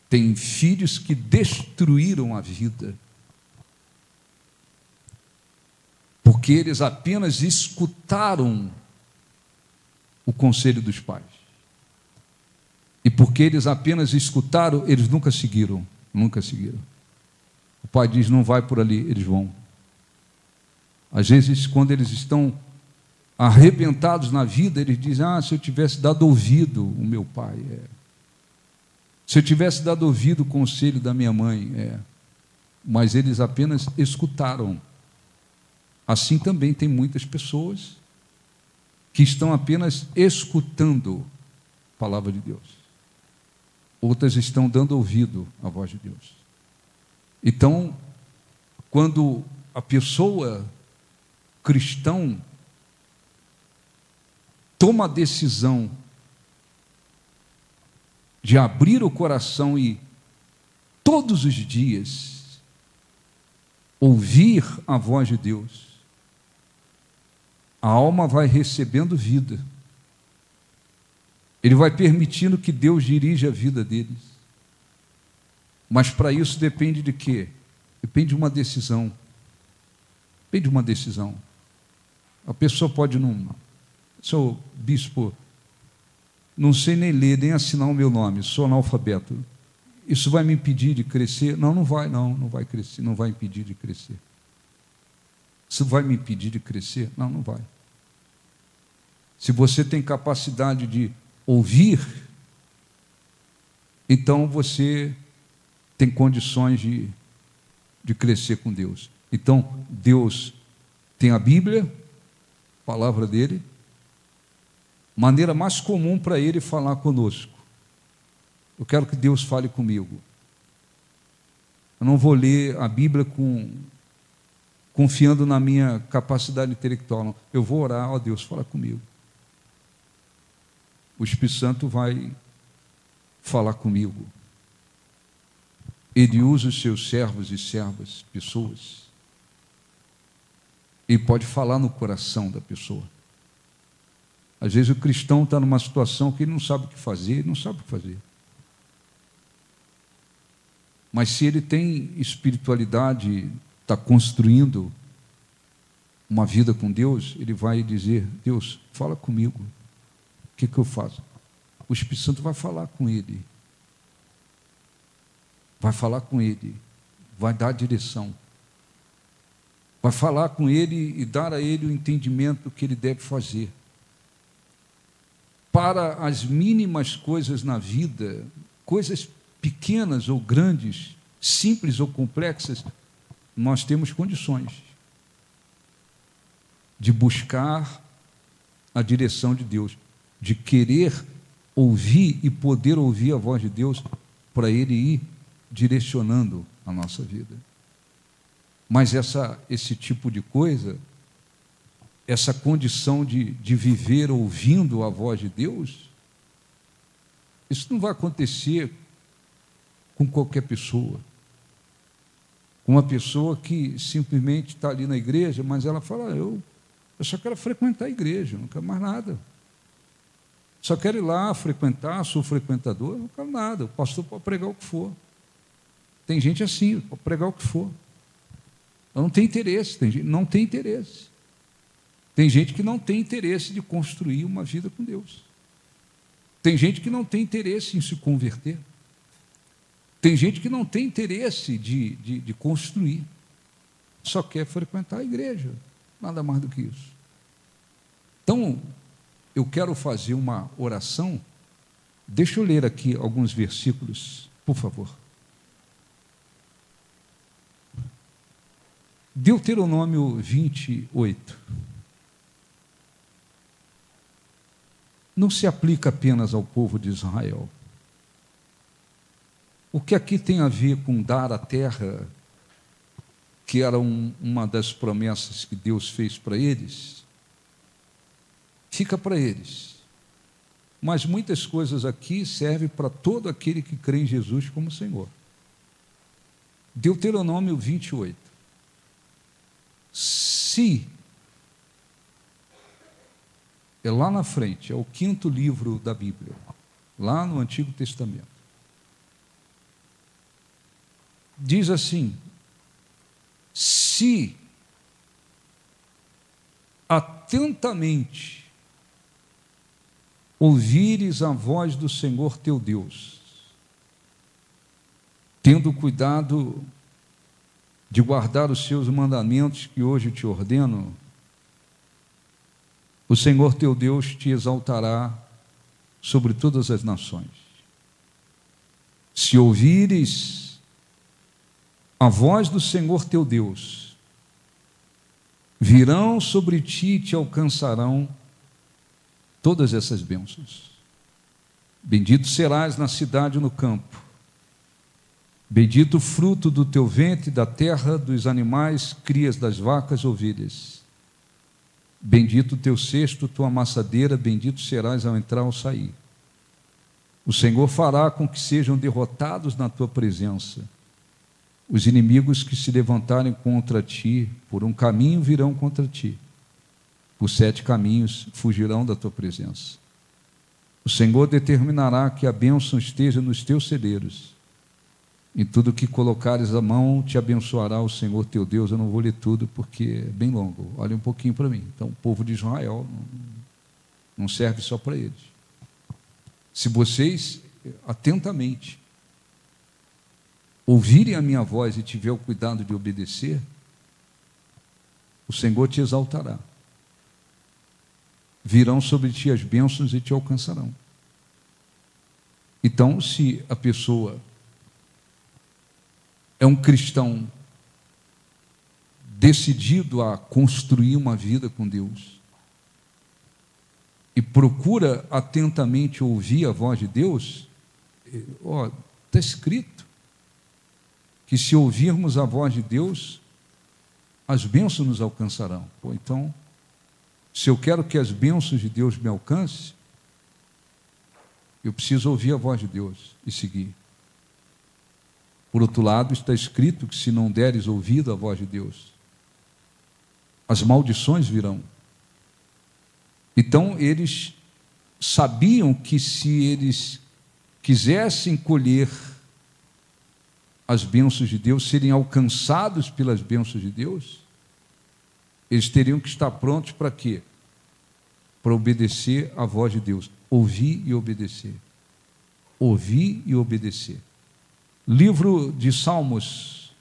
Tem filhos que destruíram a vida, porque eles apenas escutaram o conselho dos pais. E porque eles apenas escutaram, eles nunca seguiram. Nunca seguiram. O pai diz: não vai por ali, eles vão. Às vezes, quando eles estão arrebentados na vida, eles dizem: se eu tivesse dado ouvido o meu pai, se eu tivesse dado ouvido o conselho da minha mãe, mas eles apenas escutaram. Assim também tem muitas pessoas que estão apenas escutando a palavra de Deus. Outras estão dando ouvido à voz de Deus. Então, quando a pessoa cristão toma a decisão de abrir o coração e todos os dias ouvir a voz de Deus, a alma vai recebendo vida. Ele vai permitindo que Deus dirija a vida deles. Mas para isso depende de quê? Depende de uma decisão. Depende de uma decisão. A pessoa pode não... Sou bispo, não sei nem ler, nem assinar o meu nome, sou analfabeto. Isso vai me impedir de crescer? Não vai crescer, não vai impedir de crescer. Isso vai me impedir de crescer? Não, não vai. Se você tem capacidade de ouvir, então você tem condições de crescer com Deus. Então, Deus tem a Bíblia, a palavra dele, maneira mais comum para ele falar conosco. Eu quero que Deus fale comigo. Eu não vou ler a Bíblia confiando na minha capacidade intelectual, não. Eu vou orar, ó Deus, fala comigo. O Espírito Santo vai falar comigo. Ele usa os seus servos e servas, pessoas. Ele pode falar no coração da pessoa. Às vezes o cristão está numa situação que ele não sabe o que fazer, ele não sabe o que fazer. Mas se ele tem espiritualidade, está construindo uma vida com Deus, ele vai dizer: Deus, fala comigo. O que eu faço? O Espírito Santo vai falar com ele. Vai falar com ele. Vai dar direção. Vai falar com ele e dar a ele o entendimento do que ele deve fazer. Para as mínimas coisas na vida, coisas pequenas ou grandes, simples ou complexas, nós temos condições de buscar a direção de Deus, de querer ouvir e poder ouvir a voz de Deus para Ele ir direcionando a nossa vida. Mas esse tipo de coisa, essa condição de viver ouvindo a voz de Deus, isso não vai acontecer com qualquer pessoa. Com uma pessoa que simplesmente está ali na igreja, mas ela fala: eu só quero frequentar a igreja, não quero mais nada. Só quero ir lá frequentar, sou frequentador, não quero nada. O pastor pode pregar o que for. Tem gente assim, pode pregar o que for. Eu não tenho interesse, tem gente que não tem interesse. Tem gente que não tem interesse de construir uma vida com Deus. Tem gente que não tem interesse em se converter. Tem gente que não tem interesse de construir. Só quer frequentar a igreja. Nada mais do que isso. Então, eu quero fazer uma oração. Deixa eu ler aqui alguns versículos, por favor. Deuteronômio 28. Não se aplica apenas ao povo de Israel. O que aqui tem a ver com dar a terra, que era uma das promessas que Deus fez para eles, fica para eles. Mas muitas coisas aqui servem para todo aquele que crê em Jesus como Senhor. Deuteronômio 28. Se, é lá na frente, é o 5º livro da Bíblia, lá no Antigo Testamento. Diz assim: se atentamente ouvires a voz do Senhor teu Deus, tendo cuidado de guardar os seus mandamentos que hoje te ordeno, o Senhor teu Deus te exaltará sobre todas as nações. Se ouvires a voz do Senhor teu Deus, virão sobre ti e te alcançarão todas essas bênçãos. Bendito serás na cidade e no campo. Bendito o fruto do teu ventre, da terra, dos animais, crias das vacas, ovelhas. Bendito o teu cesto, tua amassadeira, bendito serás ao entrar ou sair. O Senhor fará com que sejam derrotados na tua presença os inimigos que se levantarem contra ti. Por um caminho virão contra ti, por 7 caminhos fugirão da tua presença. O Senhor determinará que a bênção esteja nos teus celeiros. Em tudo que colocares a mão, te abençoará o Senhor teu Deus. Eu não vou ler tudo porque é bem longo. Olha um pouquinho para mim. Então, o povo de Israel não serve só para eles. Se vocês, atentamente, ouvirem a minha voz e tiver o cuidado de obedecer, o Senhor te exaltará. Virão sobre ti as bênçãos e te alcançarão. Então, se a pessoa é um cristão decidido a construir uma vida com Deus e procura atentamente ouvir a voz de Deus, está escrito que se ouvirmos a voz de Deus, as bênçãos nos alcançarão. Então, se eu quero que as bênçãos de Deus me alcancem, eu preciso ouvir a voz de Deus e seguir. Por outro lado, está escrito que se não deres ouvido à voz de Deus, as maldições virão. Então, eles sabiam que se eles quisessem colher as bênçãos de Deus, serem alcançados pelas bênçãos de Deus, eles teriam que estar prontos para quê? Para obedecer à voz de Deus. Ouvir e obedecer. Ouvir e obedecer. Livro de Salmos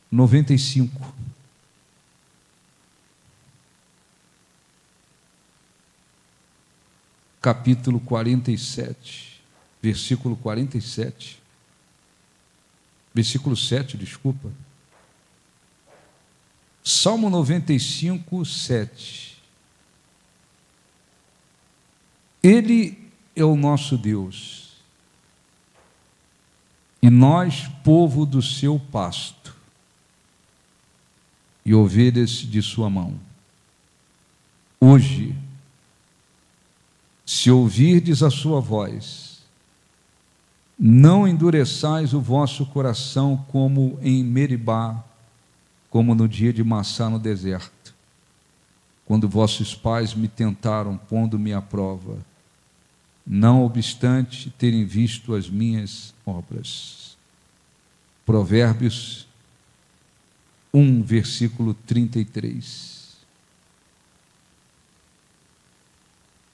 95. Capítulo 47, versículo 47. Versículo 7, desculpa. Salmo 95, 7. Ele é o nosso Deus, e nós, povo do seu pasto, e ovelhas de sua mão. Hoje, se ouvirdes a sua voz, não endureçais o vosso coração como em Meribá, como no dia de Massá no deserto, quando vossos pais me tentaram, pondo-me à prova, não obstante terem visto as minhas obras. Provérbios 1, versículo 33.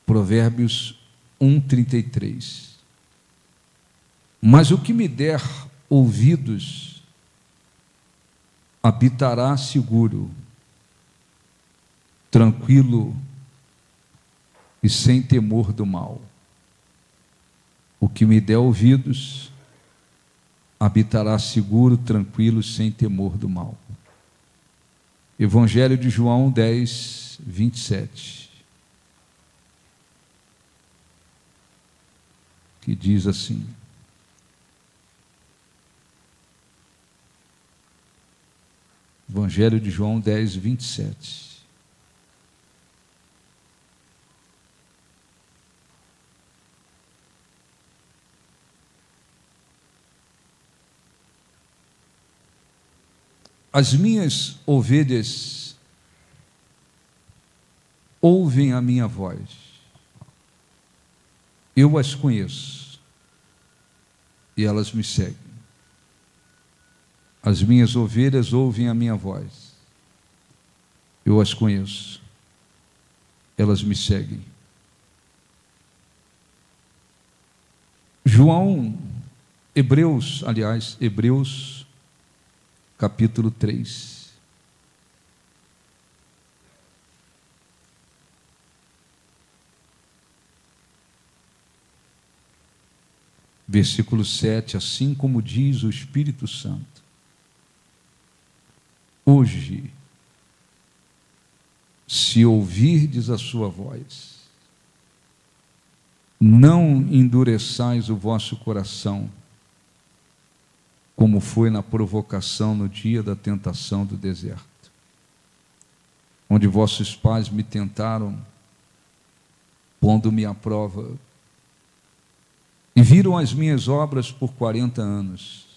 Provérbios 1, 33. Mas o que me der ouvidos habitará seguro, tranquilo e sem temor do mal. O que me der ouvidos habitará seguro, tranquilo, sem temor do mal. Evangelho de João 10, 27. Que diz assim: Evangelho de João 10, 27. As minhas ovelhas ouvem a minha voz, eu as conheço e elas me seguem. As minhas ovelhas ouvem a minha voz, eu as conheço, elas me seguem. Hebreus, capítulo 3. Versículo 7, assim como diz o Espírito Santo: hoje, se ouvirdes a sua voz, não endureçais o vosso coração, como foi na provocação no dia da tentação do deserto, onde vossos pais me tentaram, pondo-me à prova, e viram as minhas obras por 40 anos.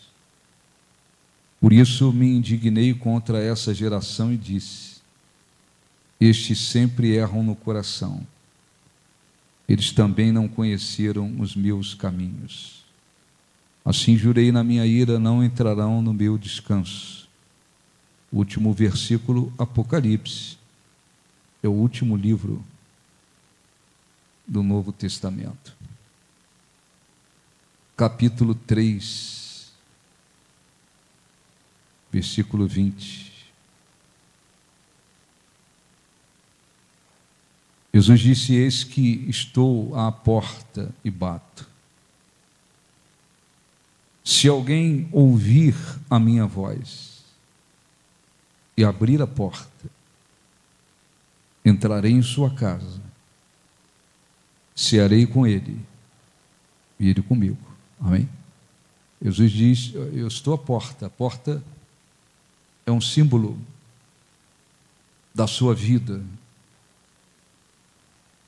Por isso me indignei contra essa geração e disse: estes sempre erram no coração, eles também não conheceram os meus caminhos. Assim jurei na minha ira, não entrarão no meu descanso. O último versículo, Apocalipse, é o último livro do Novo Testamento. Capítulo 3, versículo 20. Jesus disse: eis que estou à porta e bato. Se alguém ouvir a minha voz e abrir a porta, entrarei em sua casa, cearei com ele e ele comigo. Amém? Jesus diz: eu estou à porta. A porta é um símbolo da sua vida.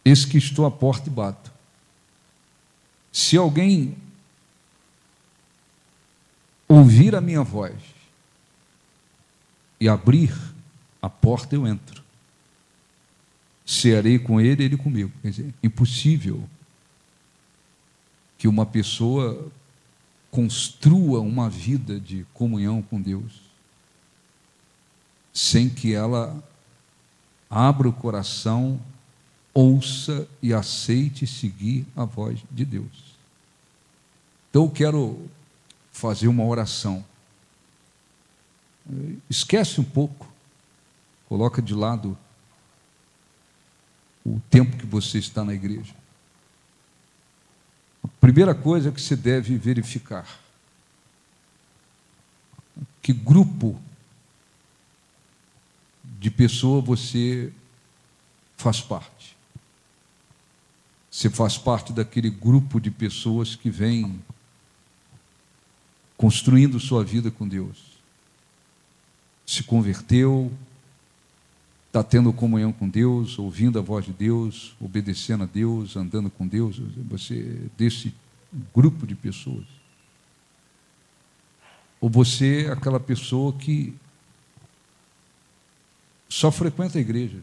Eis que estou à porta e bato. Se alguém ouvir a minha voz e abrir a porta, eu entro. Cearei com ele, ele comigo. Quer dizer, impossível que uma pessoa construa uma vida de comunhão com Deus sem que ela abra o coração, ouça e aceite seguir a voz de Deus. Então eu quero fazer uma oração. Esquece um pouco, coloca de lado o tempo que você está na igreja. A primeira coisa que você deve verificar: que grupo de pessoa você faz parte. Você faz parte daquele grupo de pessoas que vem construindo sua vida com Deus. Se converteu, está tendo comunhão com Deus, ouvindo a voz de Deus, obedecendo a Deus, andando com Deus. Você é desse grupo de pessoas. Ou você é aquela pessoa que só frequenta a igreja.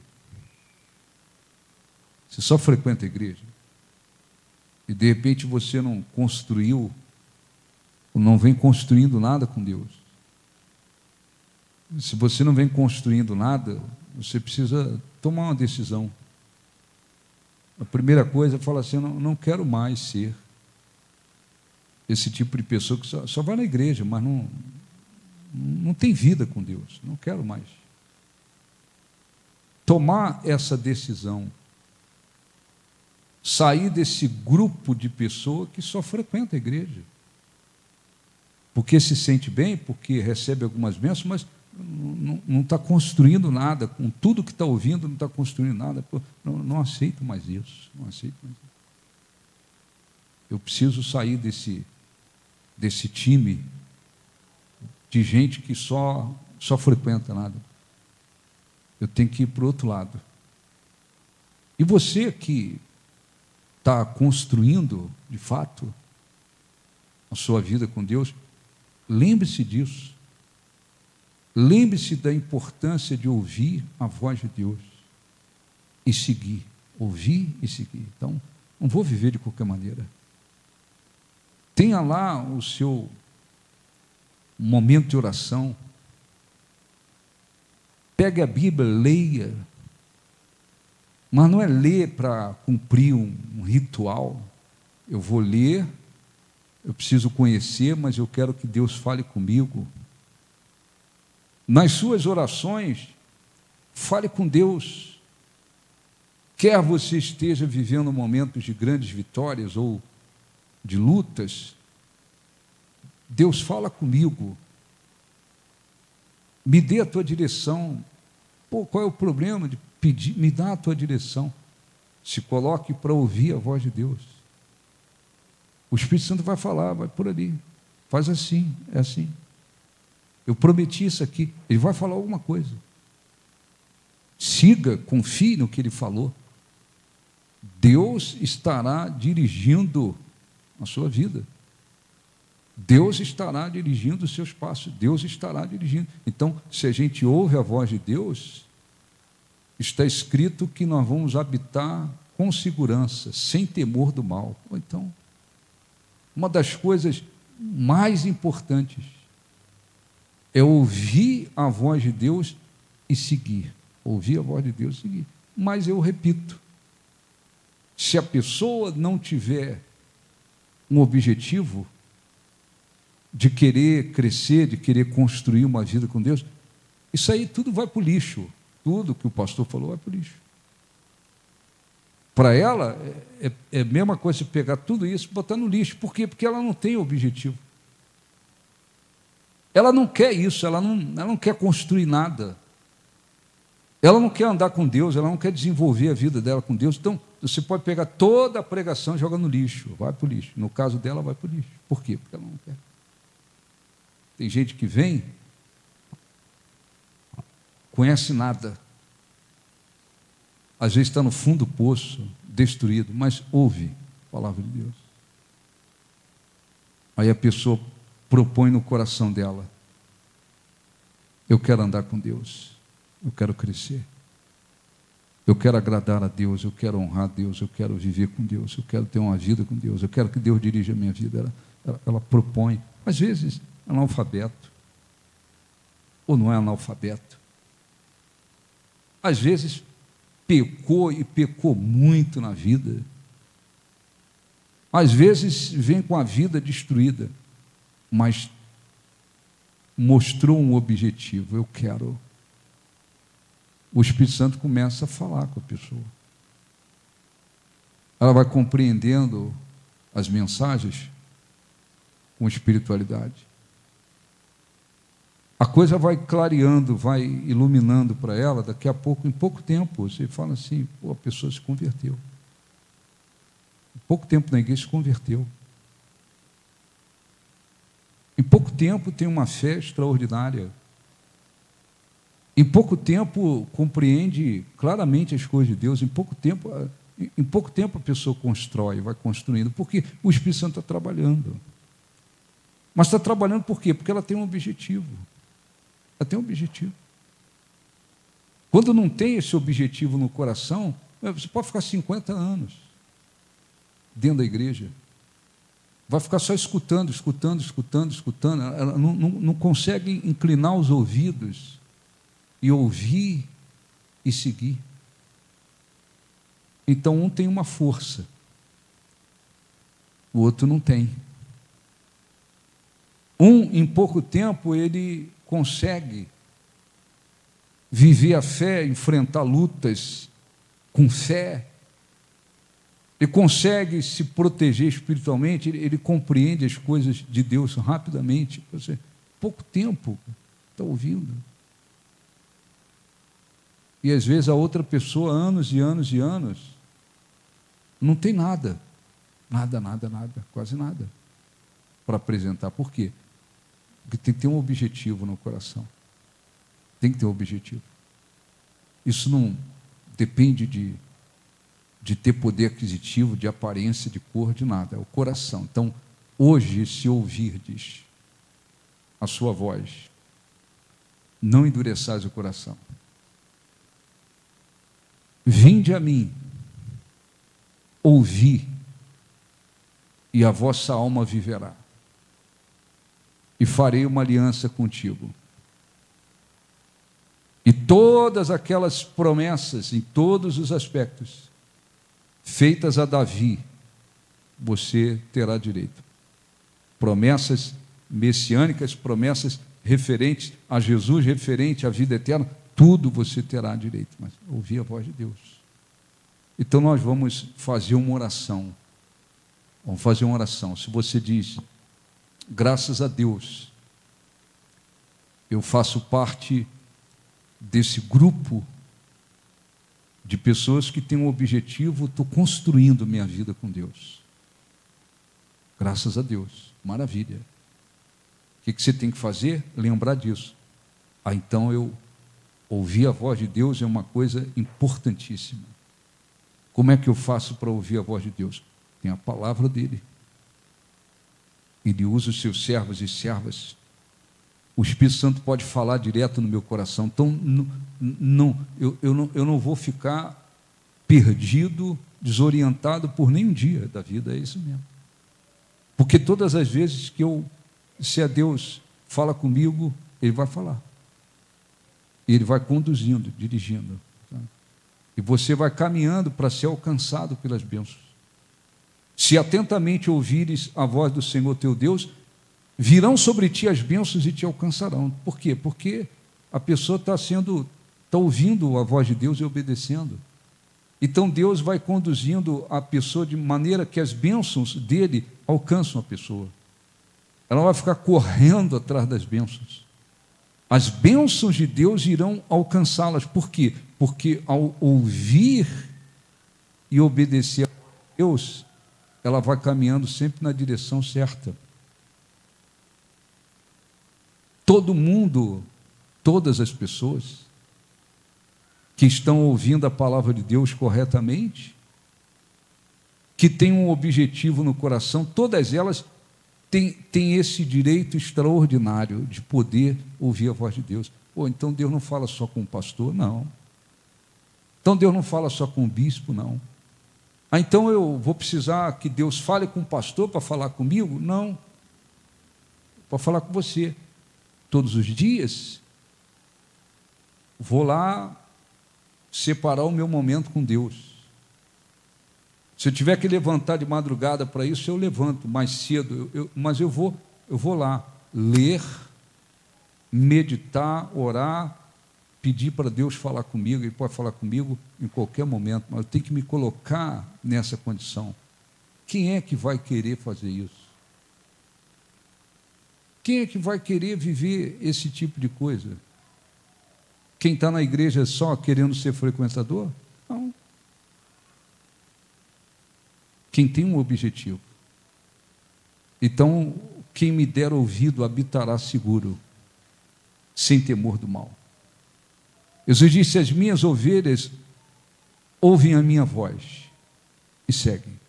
Você só frequenta a igreja. E de repente você não construiu, ou não vem construindo nada com Deus. Se você não vem construindo nada, você precisa tomar uma decisão. A primeira coisa é falar assim: eu não quero mais ser esse tipo de pessoa que só vai na igreja, mas não tem vida com Deus. Não quero mais. Tomar essa decisão. Sair desse grupo de pessoa que só frequenta a igreja. Porque se sente bem, porque recebe algumas bênçãos, mas não está construindo nada, com tudo que está ouvindo, não está construindo nada. Não aceito mais isso, não aceito mais isso. Eu preciso sair desse time de gente que só frequenta nada. Eu tenho que ir para o outro lado. E você que está construindo, de fato, a sua vida com Deus, lembre-se disso. Lembre-se da importância de ouvir a voz de Deus e seguir. Ouvir e seguir. Então, não vou viver de qualquer maneira. Tenha lá o seu momento de oração. Pegue a Bíblia, leia. Mas não é ler para cumprir um ritual. Eu vou ler, eu preciso conhecer, mas eu quero que Deus fale comigo. Nas suas orações, fale com Deus. Quer você esteja vivendo momentos de grandes vitórias ou de lutas, Deus fala comigo. Me dê a tua direção. Qual é o problema de pedir? Me dá a tua direção. Se coloque para ouvir a voz de Deus. O Espírito Santo vai falar, vai por ali. Faz assim, é assim. Eu prometi isso aqui. Ele vai falar alguma coisa. Siga, confie no que ele falou. Deus estará dirigindo a sua vida. Deus estará dirigindo os seus passos. Deus estará dirigindo. Então, se a gente ouve a voz de Deus, está escrito que nós vamos habitar com segurança, sem temor do mal. Ou então, uma das coisas mais importantes é ouvir a voz de Deus e seguir. Ouvir a voz de Deus e seguir. Mas eu repito, se a pessoa não tiver um objetivo de querer crescer, de querer construir uma vida com Deus, isso aí tudo vai para o lixo. Tudo que o pastor falou vai para o lixo. Para ela, é a mesma coisa de pegar tudo isso e botar no lixo. Por quê? Porque ela não tem objetivo. Ela não quer isso, ela não quer construir nada. Ela não quer andar com Deus, ela não quer desenvolver a vida dela com Deus. Então, você pode pegar toda a pregação e jogar no lixo. Vai para o lixo. No caso dela, vai para o lixo. Por quê? Porque ela não quer. Tem gente que vem, conhece nada. Às vezes está no fundo do poço, destruído, mas ouve a palavra de Deus. Aí a pessoa propõe no coração dela: eu quero andar com Deus, eu quero crescer, eu quero agradar a Deus, eu quero honrar a Deus, eu quero viver com Deus, eu quero ter uma vida com Deus, eu quero que Deus dirija a minha vida. Ela propõe, às vezes analfabeto, ou não é analfabeto, às vezes pecou e pecou muito na vida, às vezes vem com a vida destruída, mas mostrou um objetivo: eu quero. O Espírito Santo começa a falar com a pessoa, ela vai compreendendo as mensagens com espiritualidade, a coisa vai clareando, vai iluminando para ela. Daqui a pouco, em pouco tempo, você fala assim: pô, a pessoa se converteu. Em pouco tempo na igreja se converteu. Em pouco tempo tem uma fé extraordinária. Em pouco tempo compreende claramente as coisas de Deus. Em pouco tempo a pessoa constrói, vai construindo, porque o Espírito Santo está trabalhando. Mas está trabalhando por quê? Porque ela tem um objetivo. Ela tem um objetivo. Quando não tem esse objetivo no coração, você pode ficar 50 anos dentro da igreja, vai ficar só escutando. Ela não consegue inclinar os ouvidos e ouvir e seguir. Então, um tem uma força, o outro não tem. Um, em pouco tempo, ele consegue viver a fé, enfrentar lutas com fé, ele consegue se proteger espiritualmente, ele compreende as coisas de Deus rapidamente. Você, pouco tempo, está ouvindo. E às vezes a outra pessoa, anos e anos e anos, não tem nada, quase nada, para apresentar. Por quê? Porque tem que ter um objetivo no coração. Tem que ter um objetivo. Isso não depende de ter poder aquisitivo, de aparência, de cor, de nada. É o coração. Então, hoje, se ouvirdes a sua voz, não endureçais o coração. Vinde a mim, ouvi, e a vossa alma viverá. E farei uma aliança contigo. E todas aquelas promessas, em todos os aspectos, feitas a Davi, você terá direito. Promessas messiânicas, promessas referentes a Jesus, referente à vida eterna, tudo você terá direito, mas ouvir a voz de Deus. Então nós vamos fazer uma oração. Vamos fazer uma oração. Se você diz: graças a Deus, eu faço parte desse grupo de pessoas que têm um objetivo, estou construindo minha vida com Deus. Graças a Deus, maravilha. O que você tem que fazer? Lembrar disso. Então eu ouvir a voz de Deus é uma coisa importantíssima. Como é que eu faço para ouvir a voz de Deus? Tem a palavra dele. Ele usa os seus servos e servas. O Espírito Santo pode falar direto no meu coração. Então, eu não vou ficar perdido, desorientado por nenhum dia da vida, é isso mesmo. Porque todas as vezes que se a Deus fala comigo, Ele vai falar. Ele vai conduzindo, dirigindo. Tá? E você vai caminhando para ser alcançado pelas bênçãos. Se atentamente ouvires a voz do Senhor teu Deus, virão sobre ti as bênçãos e te alcançarão. Por quê? Porque a pessoa está ouvindo a voz de Deus e obedecendo. Então Deus vai conduzindo a pessoa de maneira que as bênçãos dele alcançam a pessoa. Ela vai ficar correndo atrás das bênçãos. As bênçãos de Deus irão alcançá-las. Por quê? Porque ao ouvir e obedecer a Deus, ela vai caminhando sempre na direção certa. Todo mundo, todas as pessoas que estão ouvindo a palavra de Deus corretamente, que têm um objetivo no coração, todas elas têm esse direito extraordinário de poder ouvir a voz de Deus. Então Deus não fala só com o pastor? Não. Então Deus não fala só com o bispo? Não. Então eu vou precisar que Deus fale com o pastor para falar comigo? Não. Para falar com você. Todos os dias, vou lá separar o meu momento com Deus. Se eu tiver que levantar de madrugada para isso, eu levanto mais cedo, mas eu vou lá ler, meditar, orar, pedir para Deus falar comigo. Ele pode falar comigo em qualquer momento, mas eu tenho que me colocar nessa condição. Quem é que vai querer fazer isso? Quem é que vai querer viver esse tipo de coisa? Quem está na igreja só querendo ser frequentador? Não. Quem tem um objetivo. Então, quem me der ouvido habitará seguro, sem temor do mal. Jesus disse: as minhas ovelhas ouvem a minha voz e seguem.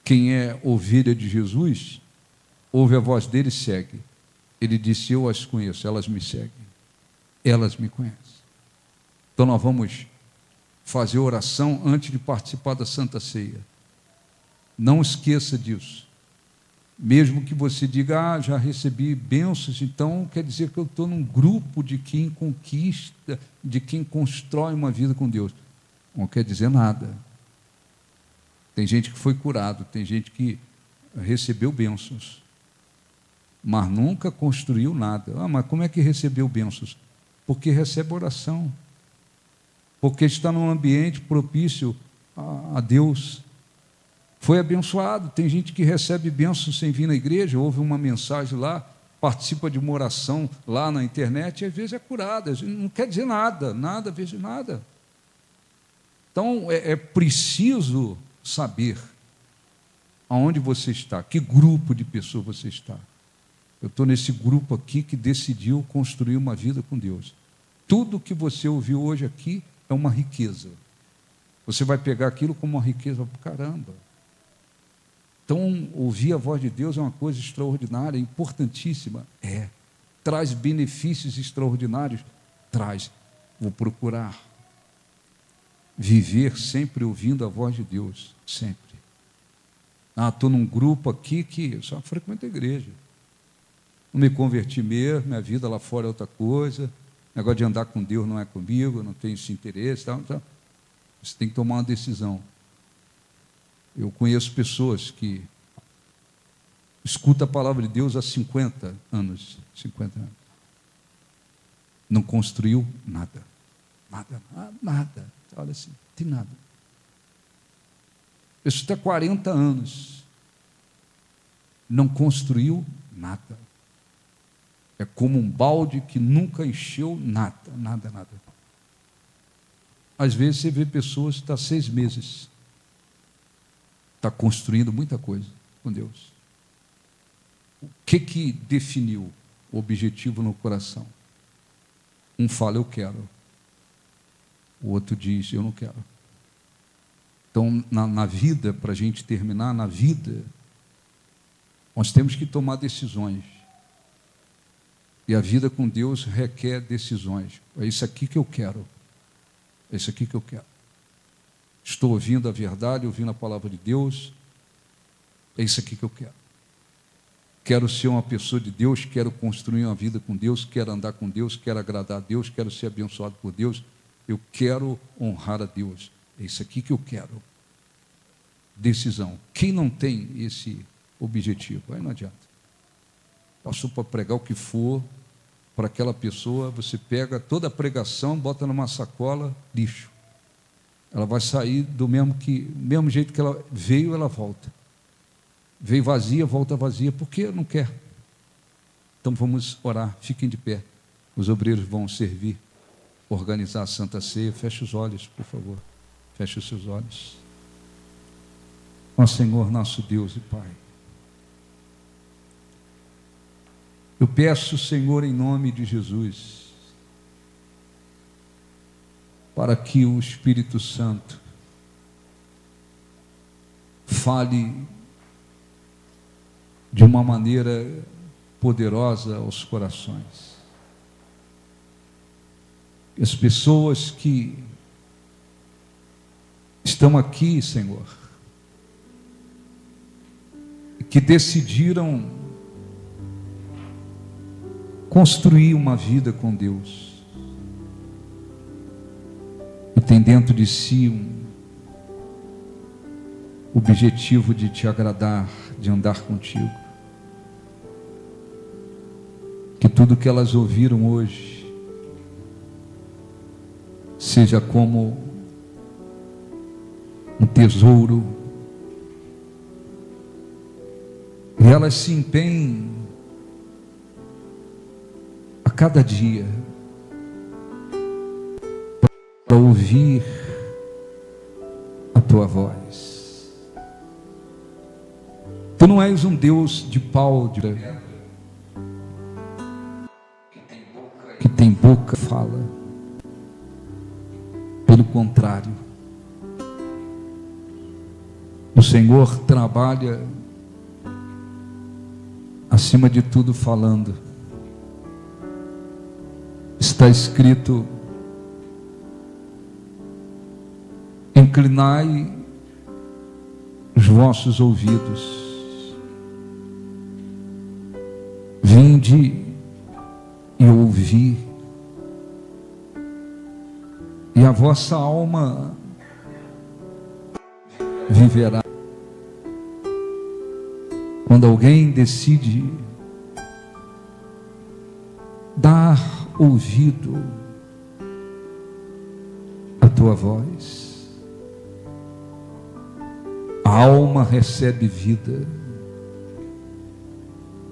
Quem é ovelha de Jesus, ouve a voz dele e segue. Ele disse: eu as conheço, elas me seguem, elas me conhecem. Então nós vamos fazer oração antes de participar da Santa Ceia. Não esqueça disso. Mesmo que você diga: já recebi bênçãos, então quer dizer que eu estou num grupo de quem conquista, de quem constrói uma vida com Deus. Não quer dizer nada. Tem gente que foi curado, tem gente que recebeu bênçãos, mas nunca construiu nada. Mas como é que recebeu bênçãos? Porque recebe oração, porque está num ambiente propício a Deus. Foi abençoado. Tem gente que recebe bênçãos sem vir na igreja, ouve uma mensagem lá, participa de uma oração lá na internet e às vezes é curada. Não quer dizer nada, nada, às vezes nada. Então é preciso saber aonde você está, que grupo de pessoas você está. Eu estou nesse grupo aqui que decidiu construir uma vida com Deus. Tudo que você ouviu hoje aqui é uma riqueza. Você vai pegar aquilo como uma riqueza, caramba. Então, ouvir a voz de Deus é uma coisa extraordinária, importantíssima. Traz benefícios extraordinários? Traz. Vou procurar viver sempre ouvindo a voz de Deus, sempre. Estou num grupo aqui que só frequento a igreja. Não me converti mesmo, minha vida lá fora é outra coisa, negócio de andar com Deus não é comigo, não tenho esse interesse. Então, você tem que tomar uma decisão. Eu conheço pessoas que escutam a palavra de Deus há 50 anos. Não construiu nada. Nada. Olha assim, não tem nada. Isso está 40 anos. Não construiu nada. É como um balde que nunca encheu nada. Às vezes você vê pessoas que estão há 6 meses. Está construindo muita coisa com Deus. O que definiu o objetivo no coração? Um fala: eu quero. O outro diz: eu não quero. Então, na vida, para a gente terminar, na vida, nós temos que tomar decisões. E a vida com Deus requer decisões. É isso aqui que eu quero. É isso aqui que eu quero. Estou ouvindo a verdade, ouvindo a palavra de Deus. É isso aqui que eu quero. Quero ser uma pessoa de Deus, quero construir uma vida com Deus, quero andar com Deus, quero agradar a Deus, quero ser abençoado por Deus. Eu quero honrar a Deus. É isso aqui que eu quero. Decisão. Quem não tem esse objetivo? Aí não adianta. Passou para pregar o que for, para aquela pessoa, você pega toda a pregação, bota numa sacola, lixo. ela vai sair do mesmo jeito que ela veio, ela volta. Veio vazia, volta vazia, porque não quer. Então vamos orar, fiquem de pé. Os obreiros vão servir, organizar a Santa Ceia. Feche os olhos, por favor. Feche os seus olhos. Ó Senhor, nosso Deus e Pai, eu peço, Senhor, em nome de Jesus, para que o Espírito Santo fale de uma maneira poderosa aos corações. As pessoas que estão aqui, Senhor, que decidiram construir uma vida com Deus, e tem dentro de si um objetivo de te agradar, de andar contigo. Que tudo que elas ouviram hoje seja como um tesouro, e elas se empenhem a cada dia para ouvir a tua voz. Tu não és um Deus de pau, de pedra, que tem boca, fala. Pelo contrário, o Senhor trabalha acima de tudo falando. Está escrito: inclinai os vossos ouvidos, vinde e ouvi, e a vossa alma viverá. Quando alguém decide dar ouvido à tua voz, a alma recebe vida,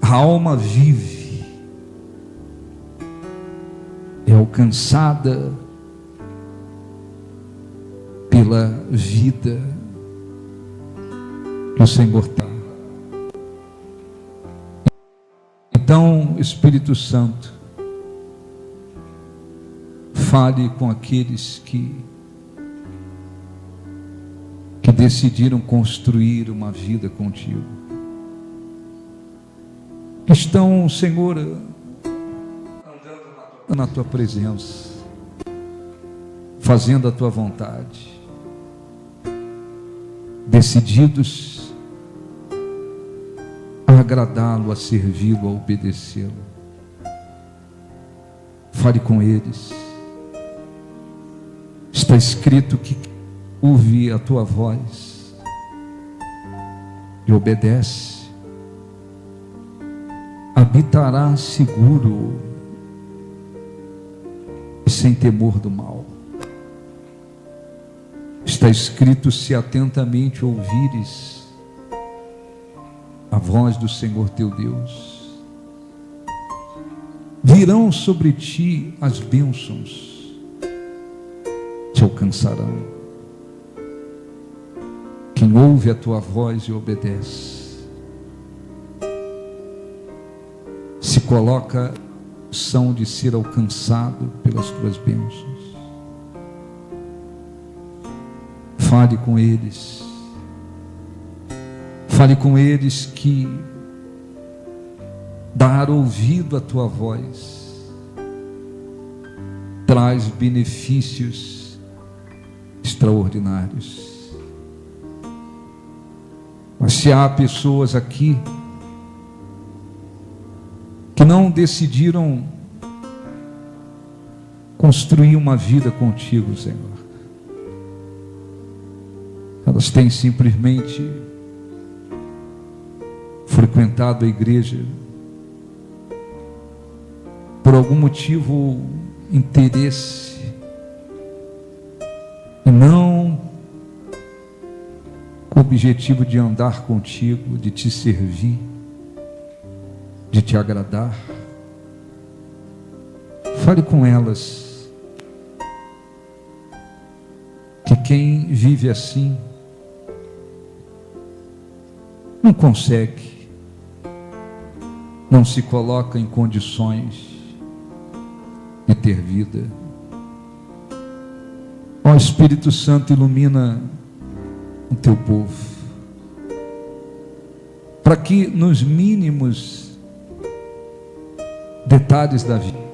a alma vive, é alcançada pela vida que o Senhor dá. Então, Espírito Santo, fale com aqueles que decidiram construir uma vida contigo, que estão, Senhor, andando na tua presença, fazendo a tua vontade, decididos a agradá-lo, a servi-lo, a obedecê-lo. Fale com eles. Está escrito que ouve a tua voz e obedece, habitará seguro e sem temor do mal. Está escrito: se atentamente ouvires a voz do Senhor teu Deus, virão sobre ti as bênçãos, te alcançarão. Quem ouve a tua voz e obedece, se coloca em posição de ser alcançado pelas tuas bênçãos. Fale com eles. Fale com eles que dar ouvido à tua voz traz benefícios extraordinários. Mas se há pessoas aqui que não decidiram construir uma vida contigo, Senhor, elas têm simplesmente frequentado a igreja por algum motivo, interesse, e não com o objetivo de andar contigo, de te servir, de te agradar. Fale com elas que quem vive assim não consegue, não se coloca em condições de ter vida. Ó Espírito Santo, ilumina o teu povo, para que nos mínimos detalhes da vida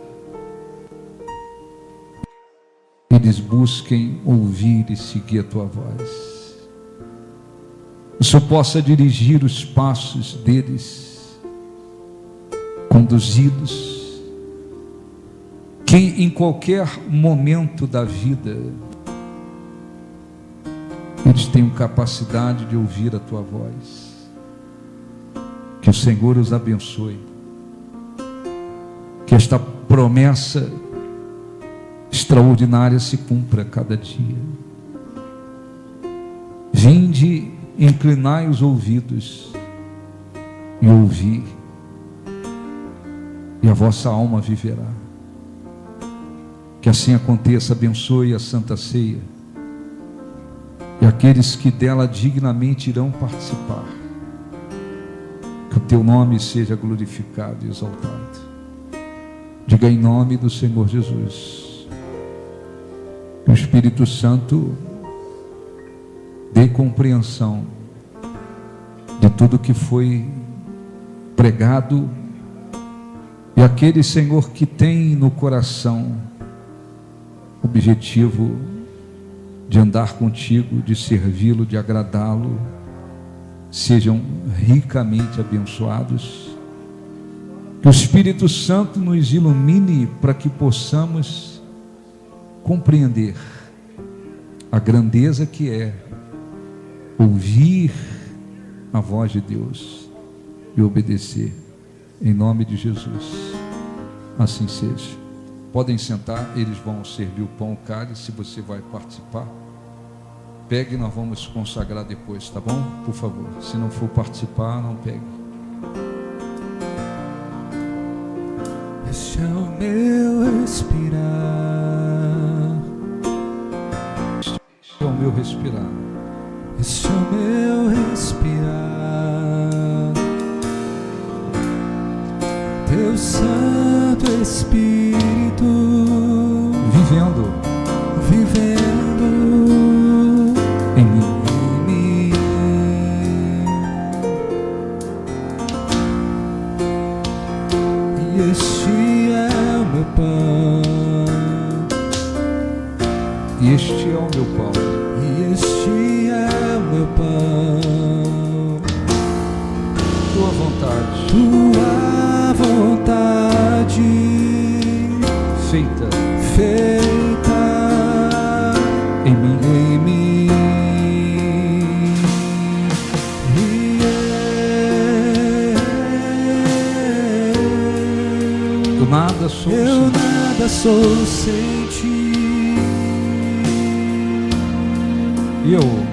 eles busquem ouvir e seguir a tua voz. O Senhor possa dirigir os passos deles, conduzi-los, que em qualquer momento da vida eles tenham capacidade de ouvir a tua voz. Que o Senhor os abençoe, que esta promessa extraordinária se cumpra a cada dia. Vinde, inclinai os ouvidos e ouvi, e a vossa alma viverá. Que assim aconteça. Abençoe a Santa Ceia e aqueles que dela dignamente irão participar. Que o teu nome seja glorificado e exaltado. Diga em nome do Senhor Jesus. Que o Espírito Santo dê compreensão de tudo que foi pregado, e aquele, Senhor, que tem no coração o objetivo de andar contigo, de servi-lo, de agradá-lo, sejam ricamente abençoados. Que o Espírito Santo nos ilumine para que possamos compreender a grandeza que é ouvir a voz de Deus e obedecer. Em nome de Jesus, assim seja. Podem sentar, eles vão servir o pão, o cálice. Se você vai participar, pegue e nós vamos consagrar depois, tá bom? Por favor, se não for participar, não pegue. Este é o meu respirar. Este é o meu respirar. Este é o meu respirar. Teu Santo Espírito Vivendo em mim. E este é o meu pão. E este é o meu pão. E este é o meu pão. Tua vontade. Tua vontade Feita em em mim. Eu nada sou eu sem ti. nada sou sem ti. E eu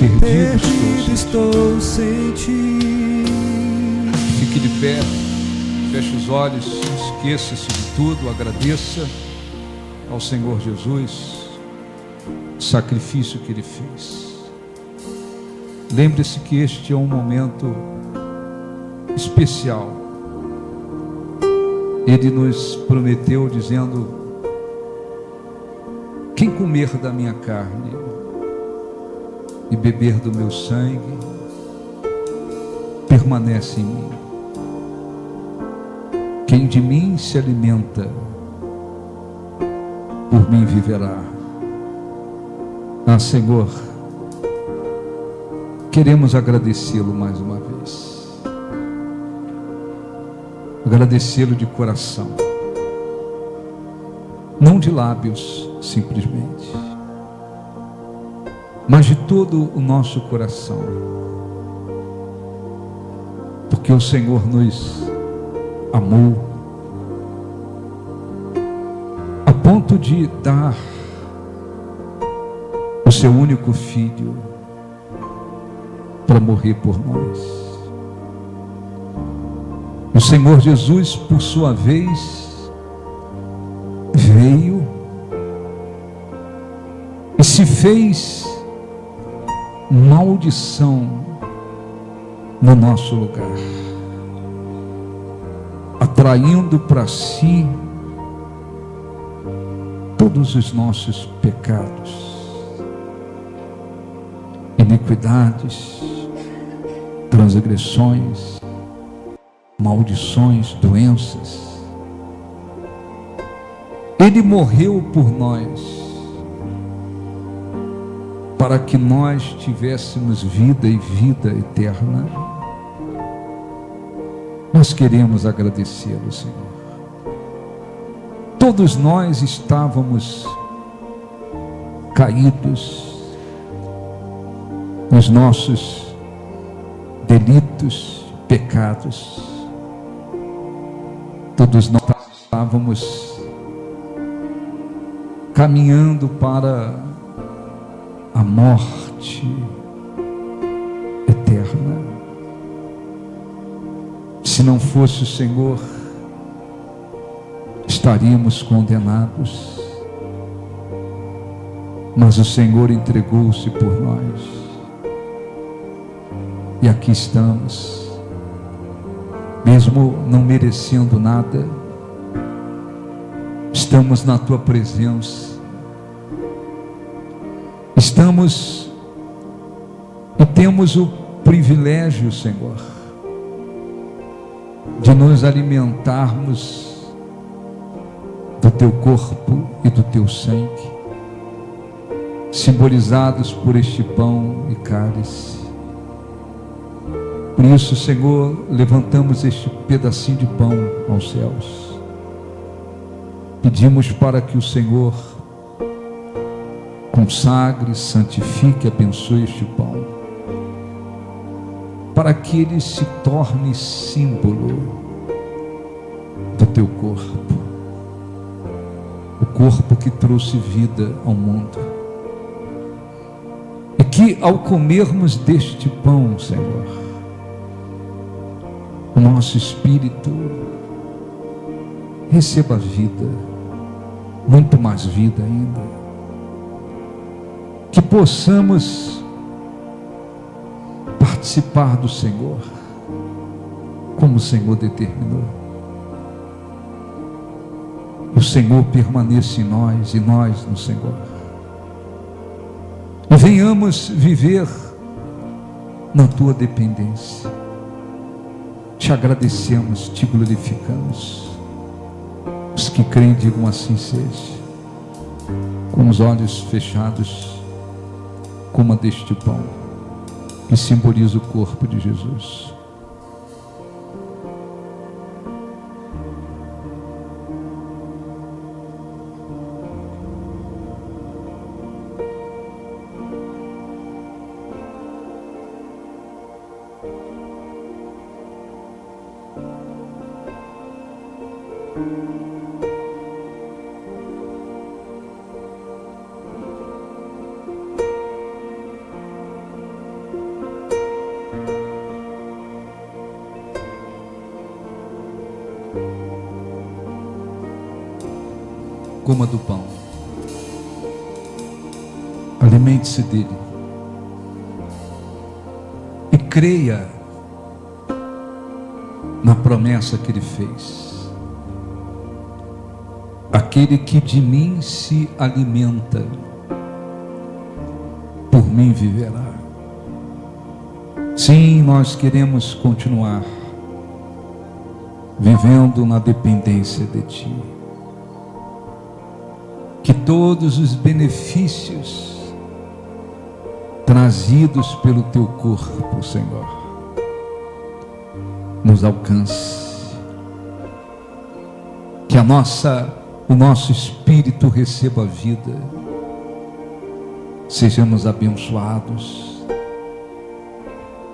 perdido estou sem ti. Fique de pé, feche os olhos, esqueça-se de tudo, agradeça ao Senhor Jesus o sacrifício que Ele fez. Lembre-se que este é um momento especial. Ele nos prometeu dizendo: quem comer da minha carne e beber do meu sangue permanece em mim. Quem de mim se alimenta, por mim viverá. Ah, Senhor, queremos agradecê-lo mais uma vez. Agradecê-lo de coração, não de lábios simplesmente, mas de todo o nosso coração, porque o Senhor nos amou, a ponto de dar o seu único filho para morrer por nós. O Senhor Jesus, por sua vez, veio e se fez maldição no nosso lugar, atraindo para si todos os nossos pecados, iniquidades, transgressões, maldições, doenças. Ele morreu por nós, para que nós tivéssemos vida e vida eterna. Nós queremos agradecê-lo, Senhor. Todos nós estávamos caídos nos nossos delitos, pecados. Todos nós estávamos caminhando para a morte eterna. Se não fosse o Senhor, estaríamos condenados. Mas o Senhor entregou-se por nós. E aqui estamos, mesmo não merecendo nada, estamos na tua presença. Estamos e temos o privilégio, Senhor, de nos alimentarmos do teu corpo e do teu sangue, simbolizados por este pão e cálice. Por isso, Senhor, levantamos este pedacinho de pão aos céus. Pedimos para que o Senhor consagre, santifique, abençoe este pão, para que ele se torne símbolo do teu corpo, o corpo que trouxe vida ao mundo, e que ao comermos deste pão, Senhor, o nosso espírito receba vida, muito mais vida ainda, que possamos participar do Senhor, como o Senhor determinou. O Senhor permaneça em nós e nós no Senhor. E venhamos viver na tua dependência. Te agradecemos, te glorificamos. Os que creem, digam assim seja. Com os olhos fechados, coma deste pão, que simboliza o corpo de Jesus. Coma do pão, alimente-se dele e creia na promessa que ele fez. Aquele que de mim se alimenta, por mim viverá. Sim, nós queremos continuar vivendo na dependência de ti. Que todos os benefícios trazidos pelo teu corpo, Senhor, nos alcance. Que o nosso espírito receba vida. Sejamos abençoados.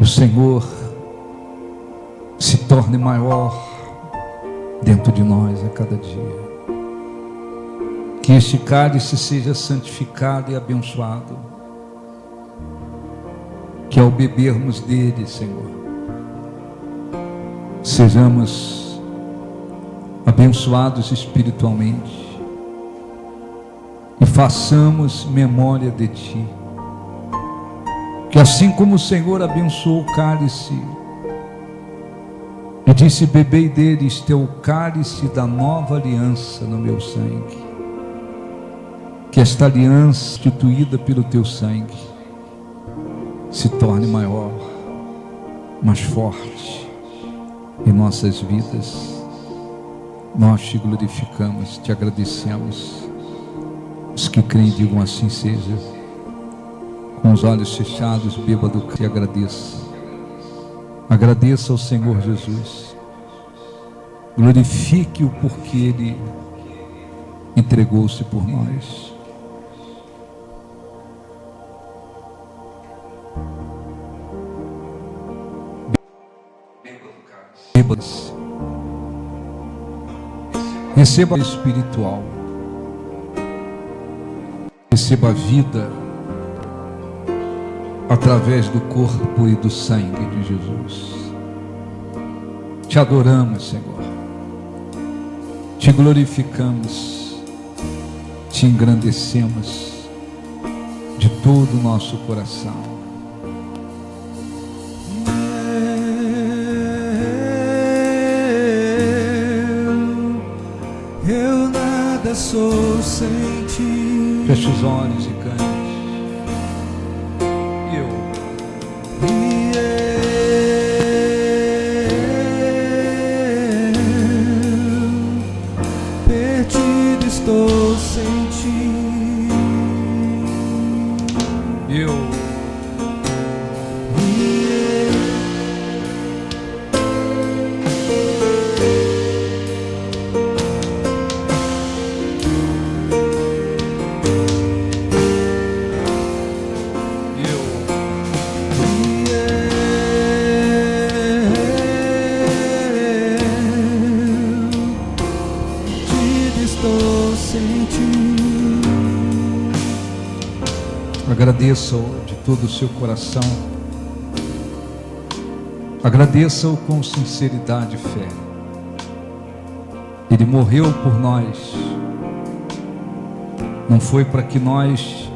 E o Senhor se torne maior dentro de nós a cada dia. Que este cálice seja santificado e abençoado, que ao bebermos dele, Senhor, sejamos abençoados espiritualmente e façamos memória de Ti. Que assim como o Senhor abençoou o cálice e disse: bebei dele, este é o cálice da nova aliança no meu sangue, que esta aliança instituída pelo Teu sangue se torne maior, mais forte em nossas vidas. Nós te glorificamos, te agradecemos. Os que creem digam assim seja. Com os olhos fechados, bêbado, te agradeça. Agradeça ao Senhor Jesus. Glorifique-o porque Ele entregou-se por nós. Bêbados. Receba a espiritual. Receba a vida através do corpo e do sangue de Jesus. Te adoramos, Senhor. Te glorificamos. Te engrandecemos de todo o nosso coração. Eu nada sou sem Ti. Feche os olhos e cante. Perdido estou sem Ti. Agradeça-o de todo o seu coração. Agradeça-o com sinceridade e fé. Ele morreu por nós. Não foi para que nós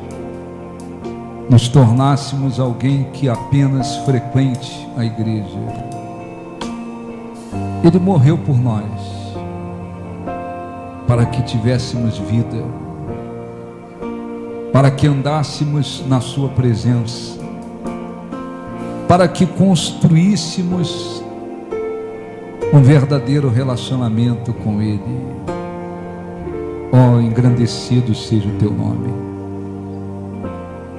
nos tornássemos alguém que apenas frequente a igreja. Ele morreu por nós para que tivéssemos vida, para que andássemos na sua presença, para que construíssemos um verdadeiro relacionamento com Ele. Oh, engrandecido seja o Teu nome.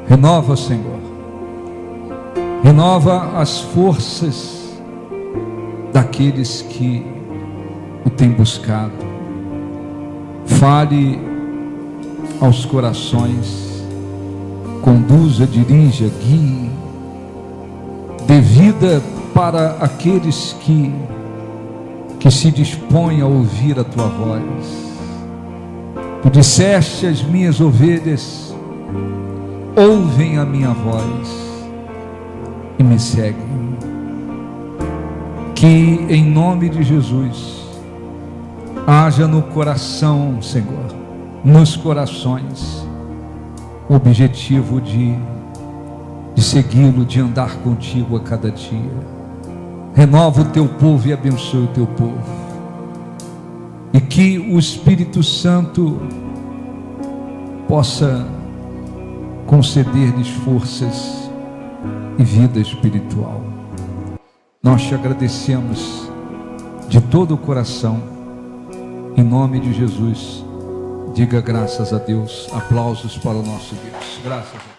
Renova, Senhor, renova as forças daqueles que o têm buscado. Fale aos corações, conduza, dirija, guie, dê vida para aqueles que se dispõem a ouvir a Tua voz. Tu disseste: as minhas ovelhas ouvem a minha voz e me seguem. Que em nome de Jesus haja no coração, Senhor, nos corações, o objetivo de segui-lo, de andar contigo a cada dia. Renova o Teu povo e abençoe o Teu povo. E que o Espírito Santo possa conceder-lhes forças e vida espiritual. Nós te agradecemos de todo o coração, em nome de Jesus. Diga graças a Deus. Aplausos para o nosso Deus. Graças a Deus.